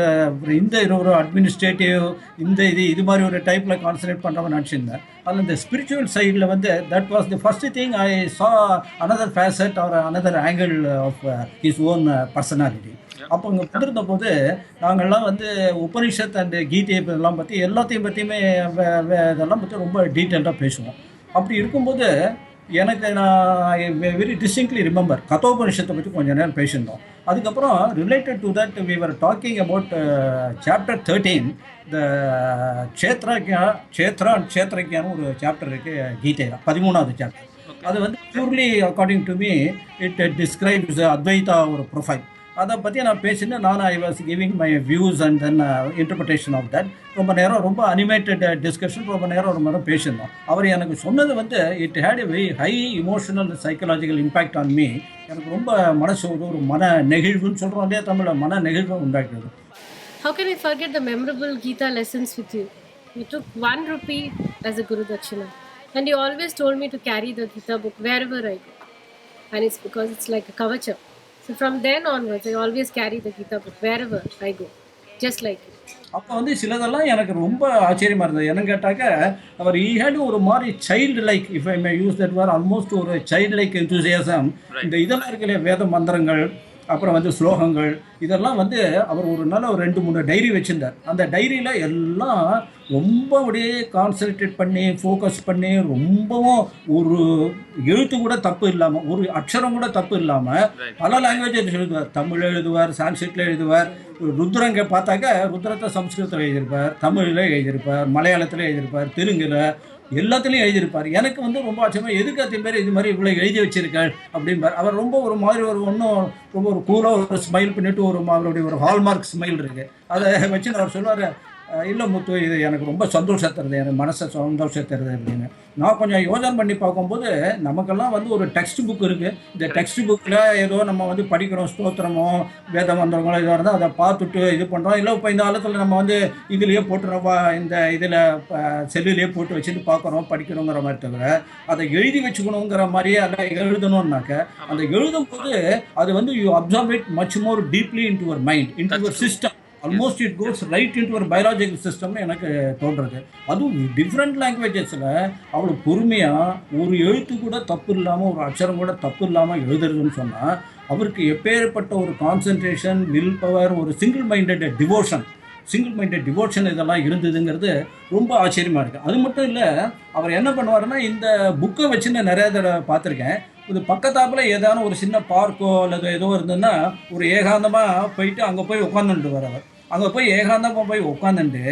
இந்த ஒரு அட்மினிஸ்ட்ரேட்டிவ் இந்த இது மாதிரி ஒரு டைப்பில் கான்சன்ட்ரேட் பண்ணுறவங்க நினச்சிருந்தேன். அதில் இந்த ஸ்பிரிச்சுவல் சைடில் வந்து that was the first thing I saw another facet or another angle of his own personality. அப்போ இங்கே வந்திருந்த போது நாங்கள்லாம் வந்து உபனிஷத் அண்ட் கீதை இதெல்லாம் பற்றி எல்லாத்தையும் பற்றியுமே இதெல்லாம் பற்றி ரொம்ப டீட்டெயில்டாக பேசுவோம். அப்படி இருக்கும்போது எனக்கு நான் வெரி டிஸ்டிங்க்லி ரிமெம்பர் கதோபனிஷத்தை பற்றி கொஞ்சம் நேரம் பேசியிருந்தோம். அதுக்கப்புறம் related to that we were talking about chapter 13 the க்ஷேத்ரஜ்ஞான்னு ஒரு சாப்டர் இருக்குது கீதையில், 13வது சாப்டர். அது வந்து purely according to me it describes Advaita ஒரு ப்ரொஃபைல். அதை பற்றி நான் பேசினேன். I was giving my views and then interpretation of that. ரொம்ப நேரம் ரொம்ப அனிமேட்டட் டிஸ்கஷன், ரொம்ப நேரம் பேசியிருந்தோம். அவர் எனக்கு சொன்னது வந்து it had a very high emotional psychological impact on me. எனக்கு ரொம்ப மனசு ஒரு மன நெகிழ்வுன்னு சொல்கிறோம் இல்லையா தமிழில், மன நெகிழ்வு உண்டாக்குது. How can I forget the memorable Gita lessons with you? You took 1 rupee as a Guru Dakshina, and you always told me to carry the Gita book wherever I go. And it's because it's like a kavacha. So from then onwards, I always carry the Gita book wherever I go, just like you. அப்போ வந்து சிலதெல்லாம் எனக்கு ரொம்ப ஆச்சரியமாக இருந்தது. என்னன்னு கேட்டாக்க அவர் he had ஒரு மாதிரி child like, if I may use that word, almost ஒரு சைல்டு லைக் என்தூசியாசம். இந்த இதெல்லாம் இருக்கிற வேத மந்திரங்கள், அப்புறம் வந்து ஸ்லோகங்கள், இதெல்லாம் வந்து அவர் ஒரு நாள் ஒரு 2-3 டைரி வச்சுருந்தார். அந்த டைரியில் எல்லாம் ரொம்ப அப்படியே கான்சன்ட்ரேட் பண்ணி ஃபோக்கஸ் பண்ணி ரொம்பவும் ஒரு எழுத்து கூட தப்பு இல்லாமல், ஒரு அக்ஷரம் கூட தப்பு இல்லாமல் பல லாங்குவேஜ் எழுதுவார். தமிழ் எழுதுவார், சான்ஸ்கிரிட்டில் எழுதுவார். ருத்ரங்க பார்த்தாக்க ருத்ரத்தை சம்ஸ்கிருதத்தில் எழுதியிருப்பார், தமிழில் எழுதியிருப்பார், மலையாளத்தில் எழுதியிருப்பார், தெலுங்கில், எல்லாத்துலேயும் எழுதியிருப்பார். எனக்கு வந்து ரொம்ப ஆச்சரியமாக, எதுக்கு அத்தனை பேர் இது மாதிரி இவ்வளோ எழுதி வச்சிருக்காள் அப்படிம்பார். அவர் ரொம்ப ஒரு மாதிரி ஒன்றும் ரொம்ப ஒரு கூலாக ஒரு ஸ்மைல் பண்ணிவிட்டு அவருடைய ஒரு ஹால்மார்க் ஸ்மைல் இருக்குது. அதை வச்சு அவர் சொல்லுவார், இல்லை முத்து, இது எனக்கு ரொம்ப சந்தோஷம் தருது, எனக்கு மனசை சந்தோஷம் தருது அப்படின்னு. நான் கொஞ்சம் யோசனை பண்ணி பார்க்கும்போது நமக்கெல்லாம் வந்து ஒரு டெக்ஸ்ட் புக் இருக்குது. இந்த டெக்ஸ்ட் புக்கில் ஏதோ நம்ம வந்து படிக்கிறோம், ஸ்தோத்திரமோ வேத மந்திரங்களோ ஏதோ இருந்தால் அதை பார்த்துட்டு இது பண்ணுறோம். இல்லை இப்போ இந்த காலத்தில் நம்ம வந்து இதுலேயே போட்டுறோம், இந்த இதில் செல்லுலேயே போட்டு வச்சுட்டு பார்க்குறோம், படிக்கிறோங்கிற மாதிரி தவிர அதை எழுதி வச்சுக்கணுங்கிற மாதிரியே அதை எழுதணும்னாக்க அந்த எழுதும் போது அது வந்து you observe it much more deeply in to your mind, in to your system. Almost it goes right in to ஒரு பயாலஜிக்கல் சிஸ்டம்னு எனக்கு தோன்றுறது. அதுவும் டிஃப்ரெண்ட் லாங்குவேஜஸில் அவ்வளோ பொறுமையாக ஒரு எழுத்து கூட தப்பு இல்லாமல், ஒரு அக்ஷரம் கூட தப்பு இல்லாமல் எழுதுறதுன்னு சொன்னால் அவருக்கு எப்பேற்பட்ட ஒரு கான்சன்ட்ரேஷன், வில் பவர், ஒரு சிங்கிள் மைண்டட் டிவோஷன் இதெல்லாம் இருந்ததுங்கிறது ரொம்ப ஆச்சரியமாக இருக்குது. அது மட்டும் இல்லை, அவர் என்ன பண்ணுவாருன்னா இந்த புக்கை வச்சு நான் நிறைய தடவை பார்த்துருக்கேன். இது பக்கத்தாப்பில் ஏதான ஒரு சின்ன பார்க்கோ அல்லது ஏதோ இருந்ததுன்னா ஒரு ஏகாந்தமாக போயிட்டு அங்கே போய் உட்காந்துட்டு வரவர். அங்கே போய் ஏகாந்தமாக போய் உட்காந்துட்டு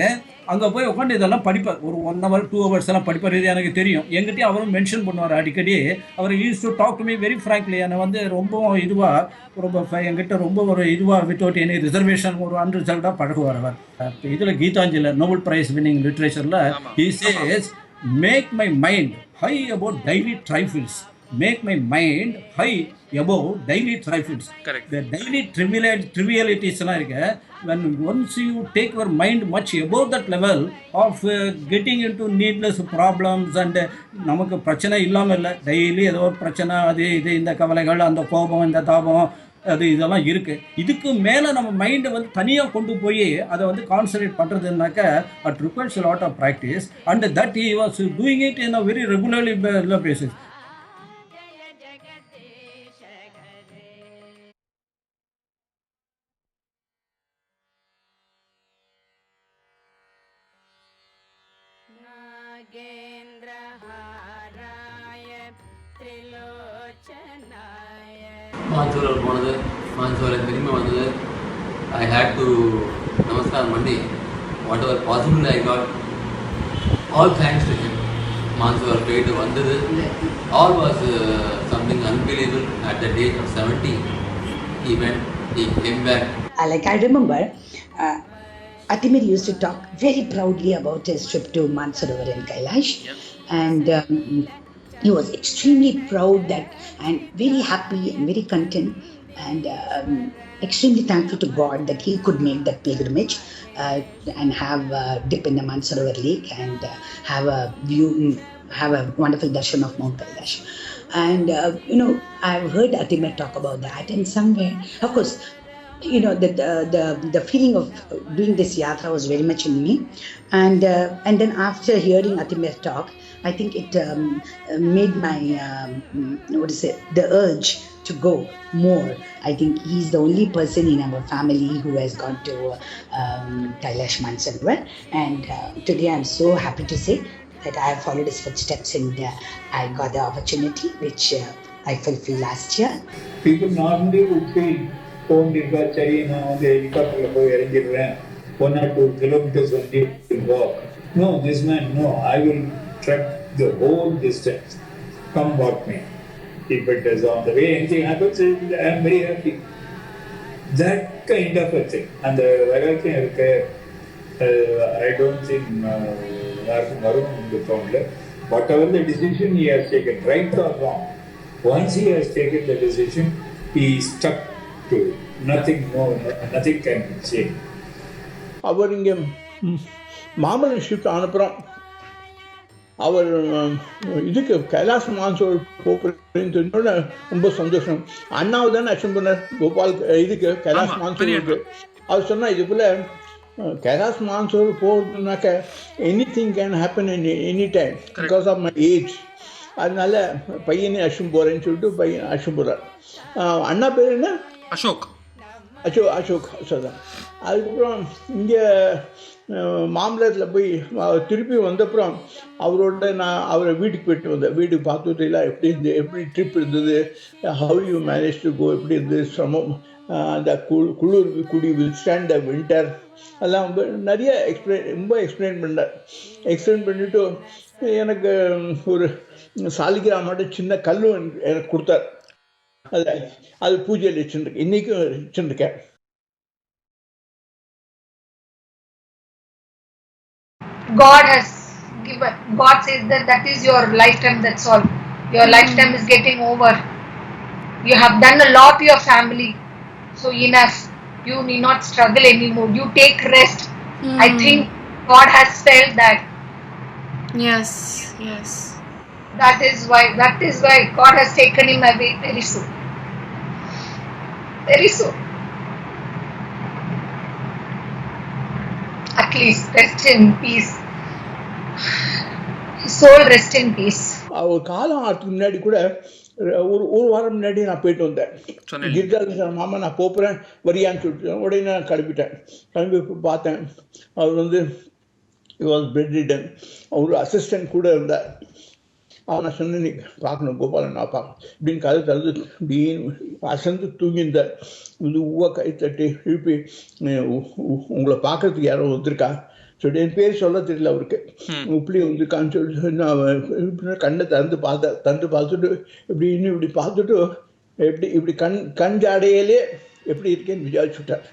அங்கே போய் உட்காந்து இதெல்லாம் படிப்பார். ஒரு 1 hour 2 hours எல்லாம் படிப்பார். இது எனக்கு தெரியும். எங்கிட்டே அவரும் மென்ஷன் பண்ணுவார் அடிக்கடி. அவர் used to talk to me very frankly. என்னை வந்து ரொம்ப என்கிட்ட ரொம்ப ஒரு இதுவாக வித்தவுட் எனி ரிசர்வேஷன் ஒரு அன்ரிசர்வ்டாக பழகுவார் அவர். இதில் கீதாஞ்சலியில் நோபல் பிரைஸ் வின்னிங் லிட்ரேச்சரில் he says, make my mind high about daily trifles, make my mind high above daily trifles. Correct. The daily trivialities எல்லாம் இருக்கு. When once you take your mind much above that level of getting into needless problems and நமக்கு பிரச்சனை இல்லாமல் இல்லை, daily ஏதோ ஒரு பிரச்சனை, அது இது இந்த கவலைகள், அந்த கோபம், இந்த தாபம், அது இதெல்லாம் இருக்குது. இதுக்கு மேலே நம்ம மைண்டை வந்து தனியாக கொண்டு போய் அதை வந்து concentrate பண்ணுறதுனாக்க it requires a lot of practice and that he was doing it in a very regularly basis. மான்சூரில் போனது, மான்சூரில் திரும்பி வந்தது. I had to Namaskar Mandi, whatever possible I got, all thanks to him. Mansoor paid vandadu. All was something unbelievable. At the age of 70, he went, he came back. I remember Atimir used to talk very proudly about his trip to Mansarovar in Kailash, and he was extremely proud that and very happy and very content and extremely thankful to God that he could make that pilgrimage and have a dip in the Mansarovar lake and have a view, have a wonderful darshan of Mount Kailash. And I've heard Atimir talk about that, and somewhere, of course, the feeling of doing this yatra was very much in me, and then after hearing Atimir talk, I think it made my the urge to go more. I think he's the only person in our family who has gone to Kailash Mansarovar, and today I'm so happy to say that I have followed his footsteps and I got the opportunity which I fulfilled last year. People normally would feel, helicopter 1 or 2 kilometers only to walk. No, this man, no, I will trek the whole distance, come what may. If it is on the way, anything happens, I am very happy. That kind of a thing. And I don't think whatever the decision he has taken, right or wrong, once he has taken the decision, he is stuck to it. Nothing more, nothing can change. அவர் இங்கே Mamallan shift அனுப்புகிறோம். அவர் இதுக்கு Kailash Mansor போகிறேன்னு தெரிஞ்சோட ரொம்ப சந்தோஷம். அண்ணாவை தானே அச்சம் பண்ணார் கோபால் இதுக்கு கைலாஷ் மான்சோருக்கு. அவர் சொன்னால் இது போல் கைலாஷ் மான்சோர் போகிறதுனாக்க any thing can happen in any time because of my age. அதனால பையனே அஷம் போகிறேன்னு சொல்லிட்டு பையன் அஷம் போகிறார். அண்ணா பேர் என்ன? அசோக் சொல்கிறேன். அதுக்கப்புறம் இங்கே மாமல்லத்தில் போய் திருப்பி வந்தப்புறம் அவரோட நான் அவரை வீட்டுக்கு போய்ட்டு வந்தேன். வீட்டுக்கு பார்த்துட்டு இல்லை எப்படி ட்ரிப் இருந்தது, how you manage to go, எப்படி இருந்தது சிரமம், அந்த குளிர் குடி வித்ஸ்டாண்ட் த வின்டர், அதெல்லாம் நிறைய ரொம்ப எக்ஸ்பிளைன் பண்ணிட்டு எனக்கு ஒரு சாலிகிராமோட சின்ன கல்லு எனக்கு கொடுத்தார். அது பூஜையில் வச்சுருக்கேன், இன்றைக்கும் வச்சுருக்கேன். God has given, God says that is your lifetime, that's all. Your lifetime is getting over. You have done a lot to your family, so enough. You need not struggle anymore. You take rest. I think God has felt that. Yes. That is why God has taken him away very soon. At least rest in peace. His soul rest in peace. அவர் காலம் ஆகிறதுக்கு முன்னாடி கூட ஒரு வாரம் முன்னாடி நான் போயிட்டு வந்தேன். கிரிஜா மாமா நான் போகிறேன் வரியான்னு சொல்லிட்டு உடனே நான் கிளம்பி பார்த்தேன். அவர் வாஸ் பெட் ரிடன். அவர் அசிஸ்டன்ட் கூட இருந்தார். நான் சொன்னேன், நீ பார்க்கணும் கோபாலன், நான் பார்க்கணும் இப்படின்னு கதை தந்து இப்படின்னு அசந்து தூங்கியிருந்தார். ஊவா கை தட்டி எழுப்பி, உங்களை பார்க்கறதுக்கு யாரோ வந்திருக்கா சொல்லிட்டு, என் பேர் சொல்ல தெரியல அவருக்கு, இப்படி வந்திருக்கான்னு சொல்லிட்டு நான் கண்ணை தந்து பார்த்துட்டு இப்படி பார்த்துட்டு இப்படி கண் ஜாடையிலே எப்படி இருக்கேன்னு விசாரிச்சுட்டார்.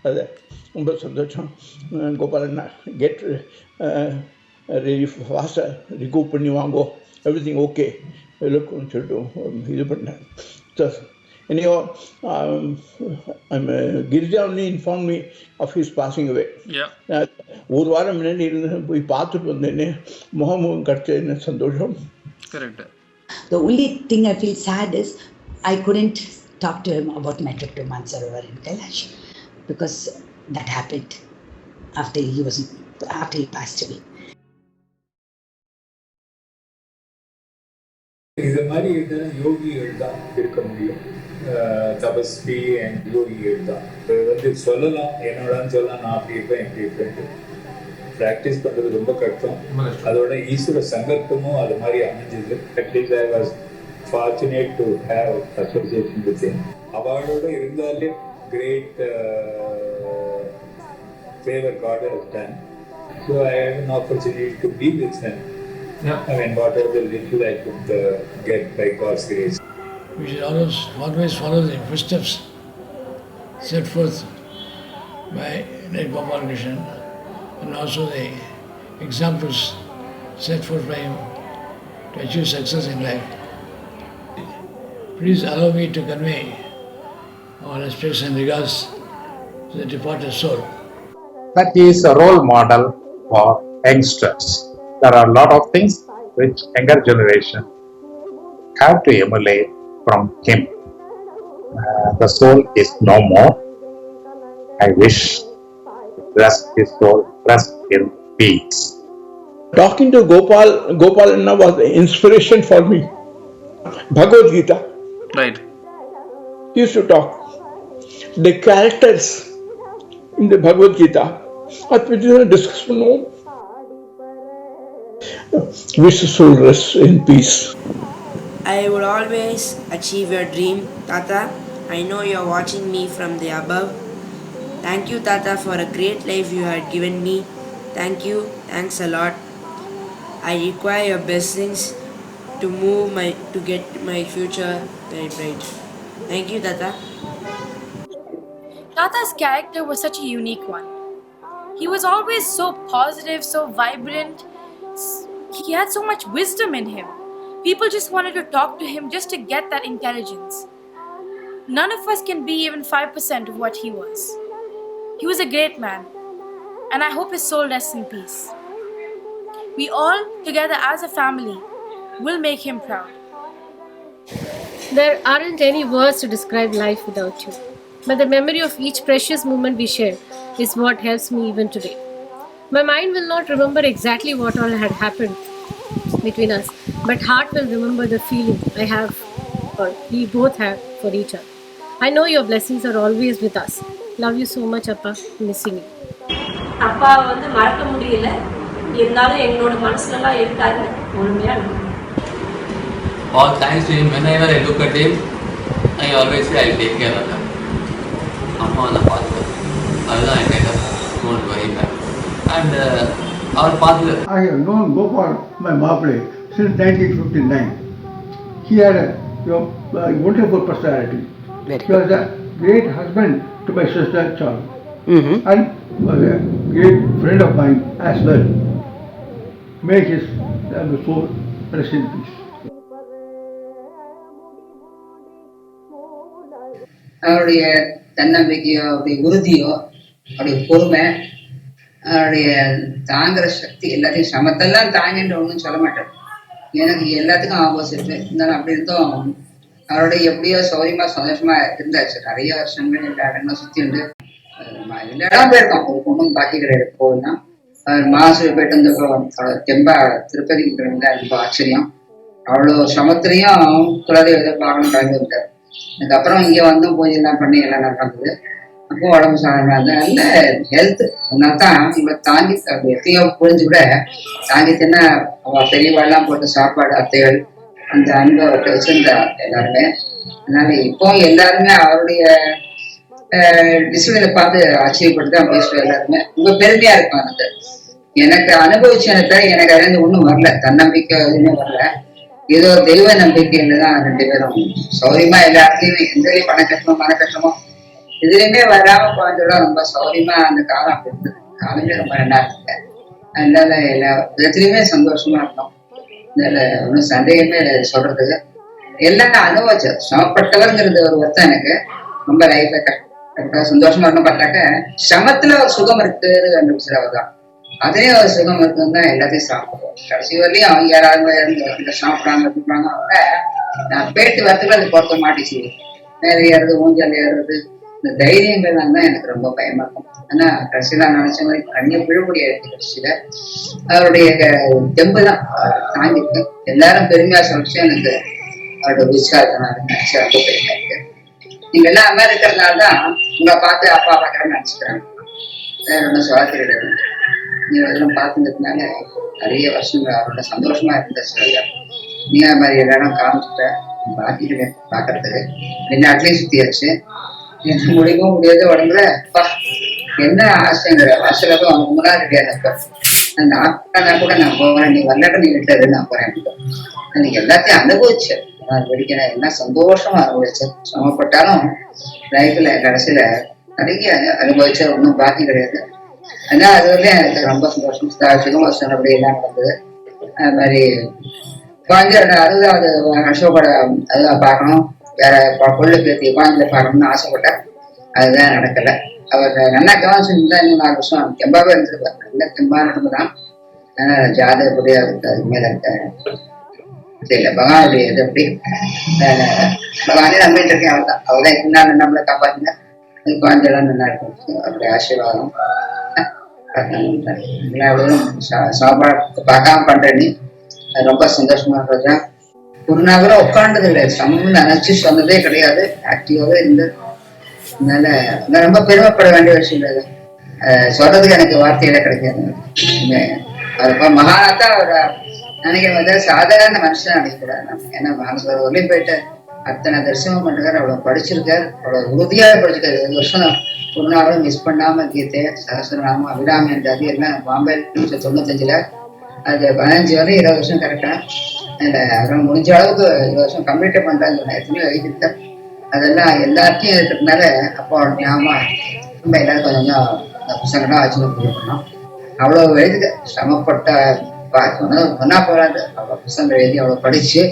அது ரொம்ப சந்தோஷம். கோபாலண்ணா கெட் ரெடி ஃபாஸ்ட்டாக ரிகூவ் பண்ணி வாங்கோ, everything okay, லுக்குன்னு சொல்லிட்டு இது பண்ணேன். Anyhow, Girija only informed me of his passing away. ஒரு வாரம் முன்னாடி இருந்து போய் பார்த்துட்டு வந்தேன்னு முகமுகம் கிடச்சதுன்னு சந்தோஷம். Correct. The only thing I feel sad is I couldn't talk to him about my trip to Mansarovar in Kailash because that happened after he passed away. இது மாதிரி இருந்தாலும் யோகிகள் தான் இருக்க முடியும். தபஸ்வி அண்ட் யோகிகள் தான் சொல்லலாம், என்னோடான்னு சொல்லலாம், நான் அப்படி இருப்பேன் இப்படி இருப்பேன். ப்ராக்டிஸ் பண்ணுறது ரொம்ப கஷ்டம். அதோட ஈஸ்வர சங்கல்பமும் அது மாதிரி அமைஞ்சது. At least I was fortunate to have association with him. அவளோட இருந்தாலே great favor God has done. So I had an opportunity to be with him. Yeah. I mean, whatever little I could get by God's grace. We should always follow the footsteps set forth by Late Gopal Krishnan, and also the examples set forth by him to achieve success in life. Please allow me to convey our respects and regards to the departed soul. That is a role model for youngsters. There are a lot of things which younger generation have to emulate from him. The soul is no more. I wish rest his soul, rest in peace. Talking to Gopalanna was the inspiration for me. Bhagavad Gita. Right. He used to talk. The characters in the Bhagavad Gita, at which is a discussion. Wish the soul rests in peace. I would always achieve your dream, Tata. I know you're watching me from the above. Thank you, Tata, for a great life you had given me. Thank you. Thanks a lot. I require your blessings to get my future very bright. Thank you, Tata. Tata's character was such a unique one. He was always so positive, so vibrant. He had so much wisdom in him. People just wanted to talk to him just to get that intelligence. None of us can be even 5% of what he was. He was a great man, and I hope his soul rests in peace. We all, together as a family, will make him proud. There aren't any words to describe life without you, but the memory of each precious moment we share is what helps me even today. My mind will not remember exactly what all had happened between us, but heart will remember the feeling I have, or we both have, for each other. I know your blessings are always with us. Love you so much, Appa. Missing you. அப்பா வந்து மறக்க முடியல, இருந்தாலும் எங்களோட மனசுலலாம் இருக்காரு முழுமையா. All thanks to him. Whenever I look at him, I always say I'll take care of him. அம்மா நான் பார்த்துக்கிறேன், அதுதான் என் கையில். Don't worry about it. And our father. I have known Gopal, my Maple, since 1959. He had a wonderful personality. He was a great husband to my sister Charles, and was a great friend of mine as well. May his soul rest in peace. அவருடைய தன்னம்பிக்கையோ, அவருடைய உறுதியோ, அவருடைய பொறுமை, அவருடைய தாங்குற சக்தி, எல்லாத்தையும் சமத்தெல்லாம் தாங்கின்ற ஒன்றும் சொல்ல மாட்டார். எனக்கு எல்லாத்துக்கும் ஆப்போசிட். இருந்தாலும் அப்படி இருந்தோம் அவருடைய எப்படியோ சௌரியமா சந்தோஷமா இருந்தாச்சு. நிறைய வருஷங்கள் எல்லா இடங்களும் சுத்தி உண்டு, எல்லா இடம் போயிருக்கோம். ஒரு பொண்ணும் பாக்கி கிடையாது. போகலாம் மாசு போயிட்டு வந்தப்போ தெம்பா திருப்பதிக்கு போயிருந்தா ரொம்ப ஆச்சரியம். அவ்வளோ சமத்திலையும் குலதெய்வ ஏதோ பார்க்கணும் கிளம்பி வந்தார். அதுக்கப்புறம் இங்கே வந்தும் பூஜை எல்லாம் பண்ணி எல்லாம் நடந்தது. அப்போ உடம்பு சாதாரண நல்ல ஹெல்த். சொன்னாதான் இவங்களை தாங்கி எத்தையோ புரிஞ்சு கூட தாங்கி தின்னா அவ பெரியவாள்லாம் போட்டு சாப்பாடு அத்தைகள் அந்த அன்பை வச்சிருந்தா எல்லாருமே. அதனால இப்போ எல்லாருமே அவருடைய டிசிப்ளினை பார்த்து ஆச்சரியப்பட்டு தான் பேசுவோம். எல்லாருமே ரொம்ப பெருமையா இருக்கும். எனக்கு எனக்கு அனுபவிச்சனத்தை எனக்கு அதுலேருந்து ஒன்றும் வரல, தன்னம்பிக்கை எதுவுமே வரல. ஏதோ தெய்வ நம்பிக்கைன்னு தான் ரெண்டு பேரும் சௌரியமா எல்லா இடத்துலையுமே எந்த பண கஷ்டமோ மன கஷ்டமோ எதுலையுமே வராம குழந்தையோட ரொம்ப சௌரியமா அந்த காலம் அப்படி இருந்தது. காலமே ரொம்ப நல்லா இருந்தது. அதனால எல்லா விதத்துலையுமே சந்தோஷமா இருந்தோம். அதனால ஒன்றும் சந்தேகமே சொல்றதுக்கு எல்லாம் அனுபவிச்சது. சிரமப்பட்டவர்ங்கிறது ஒரு வருத்தம் எனக்கு ரொம்ப லைஃப்ல கரெக்டா சந்தோஷமா இருக்கணும். பார்த்தாக்க சிரமத்துல ஒரு சுகம் இருக்குன்னு கண்டுபிடிச்சது தான். அதே ஒரு சுகம் இருக்குன்னு தான் எல்லாத்தையும் சாப்பிடுவோம். கடைசி வரலையும் அவங்க யாராவது சாப்பிடாம இருப்பாங்க. அவங்க நான் பேட்டு வரத்துக்குள்ள அது பொறுத்த மாட்டிச்சு. மேலே ஏறுறது, ஊஞ்சல் ஏறுறது, இந்த தைரியங்கள் தான் எனக்கு ரொம்ப பயமா இருக்கும். ஆனா கடைசியில நினைச்ச மாதிரி கண்ணியை விழ முடியாது. கடைசியில அவருடைய தெம்பு தான் தாங்கிருக்கு. எல்லாரும் பெருமையா சொல்லிச்சு. எனக்கு அவரோட உற்சாகத்தை நான் நினைச்சு ரொம்ப பெருமையா இருக்கு. நீங்க எல்லாம் அம்மா இருக்கிறதுனாலதான் உங்களை பார்த்து அப்பா பார்க்கறேன்னு நினைச்சுக்கிறாங்க. வேற ஒன்றும் சொல்ல தெரியாது. நீங்க அதெல்லாம் பார்த்துக்கிறதுனால நிறைய வருஷங்கள் அவரோட சந்தோஷமா இருந்துச்சு. நீங்க அது மாதிரி எல்லாரும் காமிச்சுட்ட பாக்கிக்கிறேன் பார்க்கறதுக்கு. வெளிநாட்டிலையும் சுத்தியாச்சு. எனக்கு முடியவும் முடியாத உடம்புல என்ன ஆசைங்கிற வாசலப்ப அவனுக்கு முன்னாடி ரெடியாக நான் கூட நான் போறேன், நீ வரலாட்ட நீ வீட்டுல இருந்து நான் போறேன். நீ எல்லாத்தையும் அனுபவிச்சேன், வெடிக்கிற என்ன சந்தோஷமா அனுபவிச்சேன். சிரமப்பட்டாலும் லைஃப்ல கடைசியில நிறைய அனுபவிச்ச ஒன்றும் பாக்கி கிடையாது. ஆனா அது வந்து எனக்கு ரொம்ப சந்தோஷம். சுகமாசம் அப்படி எல்லாம் நடந்தது. அது மாதிரி குழந்தையோட 60வது அசோகோட அதுதான் பார்க்கணும், வேற பொண்ணு பேத்தி குழந்தைய பார்க்கணும்னு ஆசைப்பட்டேன். அதுதான் நடக்கல. அவர் நல்லா கவனிச்சுருந்தா இன்னும் 4 வருஷம் தெம்பாவே இருந்திருப்பார். நல்ல தெம்பான உடம்பு தான். ஆனா ஜாதகப்படியே அதுக்கு அது மேல இருக்க தெரியல. பகவானுடைய இது எப்படி பகவானே நம்பிட்டு இருக்கேன். அவள்தான் அவள்தான் எத்தனை நம்மளை காப்பாத்தினா குழந்தையெல்லாம் நல்லா இருக்கும். அப்படி ஆசீர்வாதம் சாப்பாடு பார்க்காம பண்றேன்னு ரொம்ப சந்தோஷமா இருக்கிறதா. ஒரு நாள் கூட உட்காண்டது கிடையாது, சமம் நினைச்சு சொன்னதே கிடையாது, ஆக்டிவாவே இருந்தது. அதனால நான் ரொம்ப பெருமைப்பட வேண்டிய விஷயம் இல்லை. சொல்றதுக்கு எனக்கு வார்த்தையில கிடைக்காது. அதுப்பா மகானாத்தா அவரை நினைக்கிற சாதாரண மனுஷன் நினைக்கக்கூடாது. ஏன்னா மகானஸ்வரர் வரலையும் போயிட்டு அத்தனை தரிசனம் பண்றாரு, அவ்வளவு படிச்சிருக்காரு, அவ்வளவு உறுதியாக படிச்சிருக்காரு. 2 வருஷம் ஒரு நாளும் மிஸ் பண்ணாம கீதை, சகசிரநாமம், அபிராமி என்றாது எல்லாம் பாம்பே 95ல் அது 15 வரை 20 வருஷம் கரெக்டா. அப்புறம் முடிஞ்ச அளவுக்கு 20 வருஷம் கம்ப்ளீட் பண்றாங்க. எத்தனையோ எழுதிருக்கேன். அதெல்லாம் எல்லாத்தையும் இருக்கிறதுனால அப்போ ஞாபகம் ரொம்ப எல்லாரும் கொஞ்சம் புத்தகம்லாம் வச்சு கொடுக்கணும். அவ்வளோ எழுதுக சிரமப்பட்ட ஒன்னா போறாது. அவ்வளோ புத்தகங்கள் எழுதி அவ்வளோ படிச்சு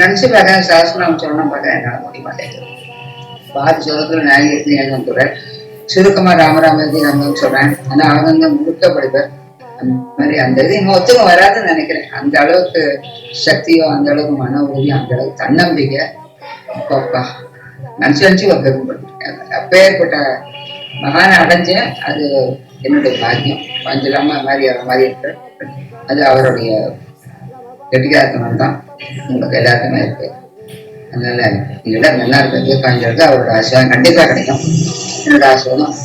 நினைச்சு பார்க்க சகசிரநாமம் சொல்லணும் பார்க்க என்னால் முடிய மாட்டேங்குது. பாதி சொல்றதுல நாயகத்தையும் எழுதுறேன், சுருக்கமா ராமராமதி நம்ம சொல்றேன். ஆனா அவங்க வந்து முழுக்க படிப்பேன். அந்த மாதிரி அந்த இது இன்னும் ஒத்துக்க வராதுன்னு நினைக்கிறேன். அந்த அளவுக்கு சக்தியோ, அந்த அளவுக்கு மன உறுதியோ, அந்த அளவுக்கு தன்னம்பிக்கை அப்பா நினைச்சு ஒரு பெருமைப்பட்டிருக்கேன். அப்பேற்பட்ட மகான அடைஞ்சேன். அது என்னுடைய பாக்கியம். பஞ்சலாம மாதிரி இருக்கு. அது அவருடைய கெட்டிக்காரத்தனம் தான் உங்களுக்கு எல்லாருக்குமே இருக்கு. அதனால எல்லாம் நல்லா இருக்கிறது காஞ்சிருக்கு. அவரோட ஆசீர்வாதம் கண்டிப்பா கிடைக்கும். என்னோட ஆசீர்வாதம்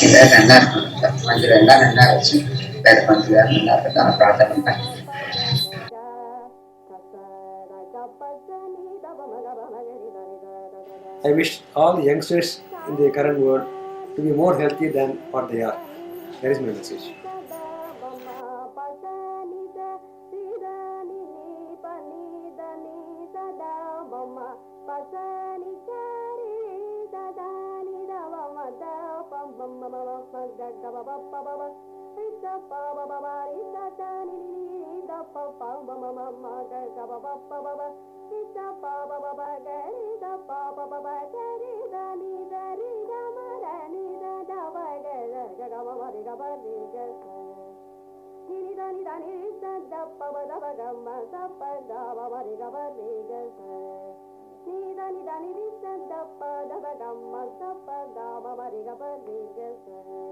எல்லாரும் நல்லா இருக்கணும். மஞ்சள் எல்லாம் நல்லா வச்சு வேற மஞ்சள் நல்லா இருக்கட்டும் பிரார்த்தனை பண்றேன். I wish all youngsters in the current world to be more healthy than what they are. That is my message. Ni da ni da ni da da pa da da gamma sa pa da ba ba ri ga ba ri ga sa.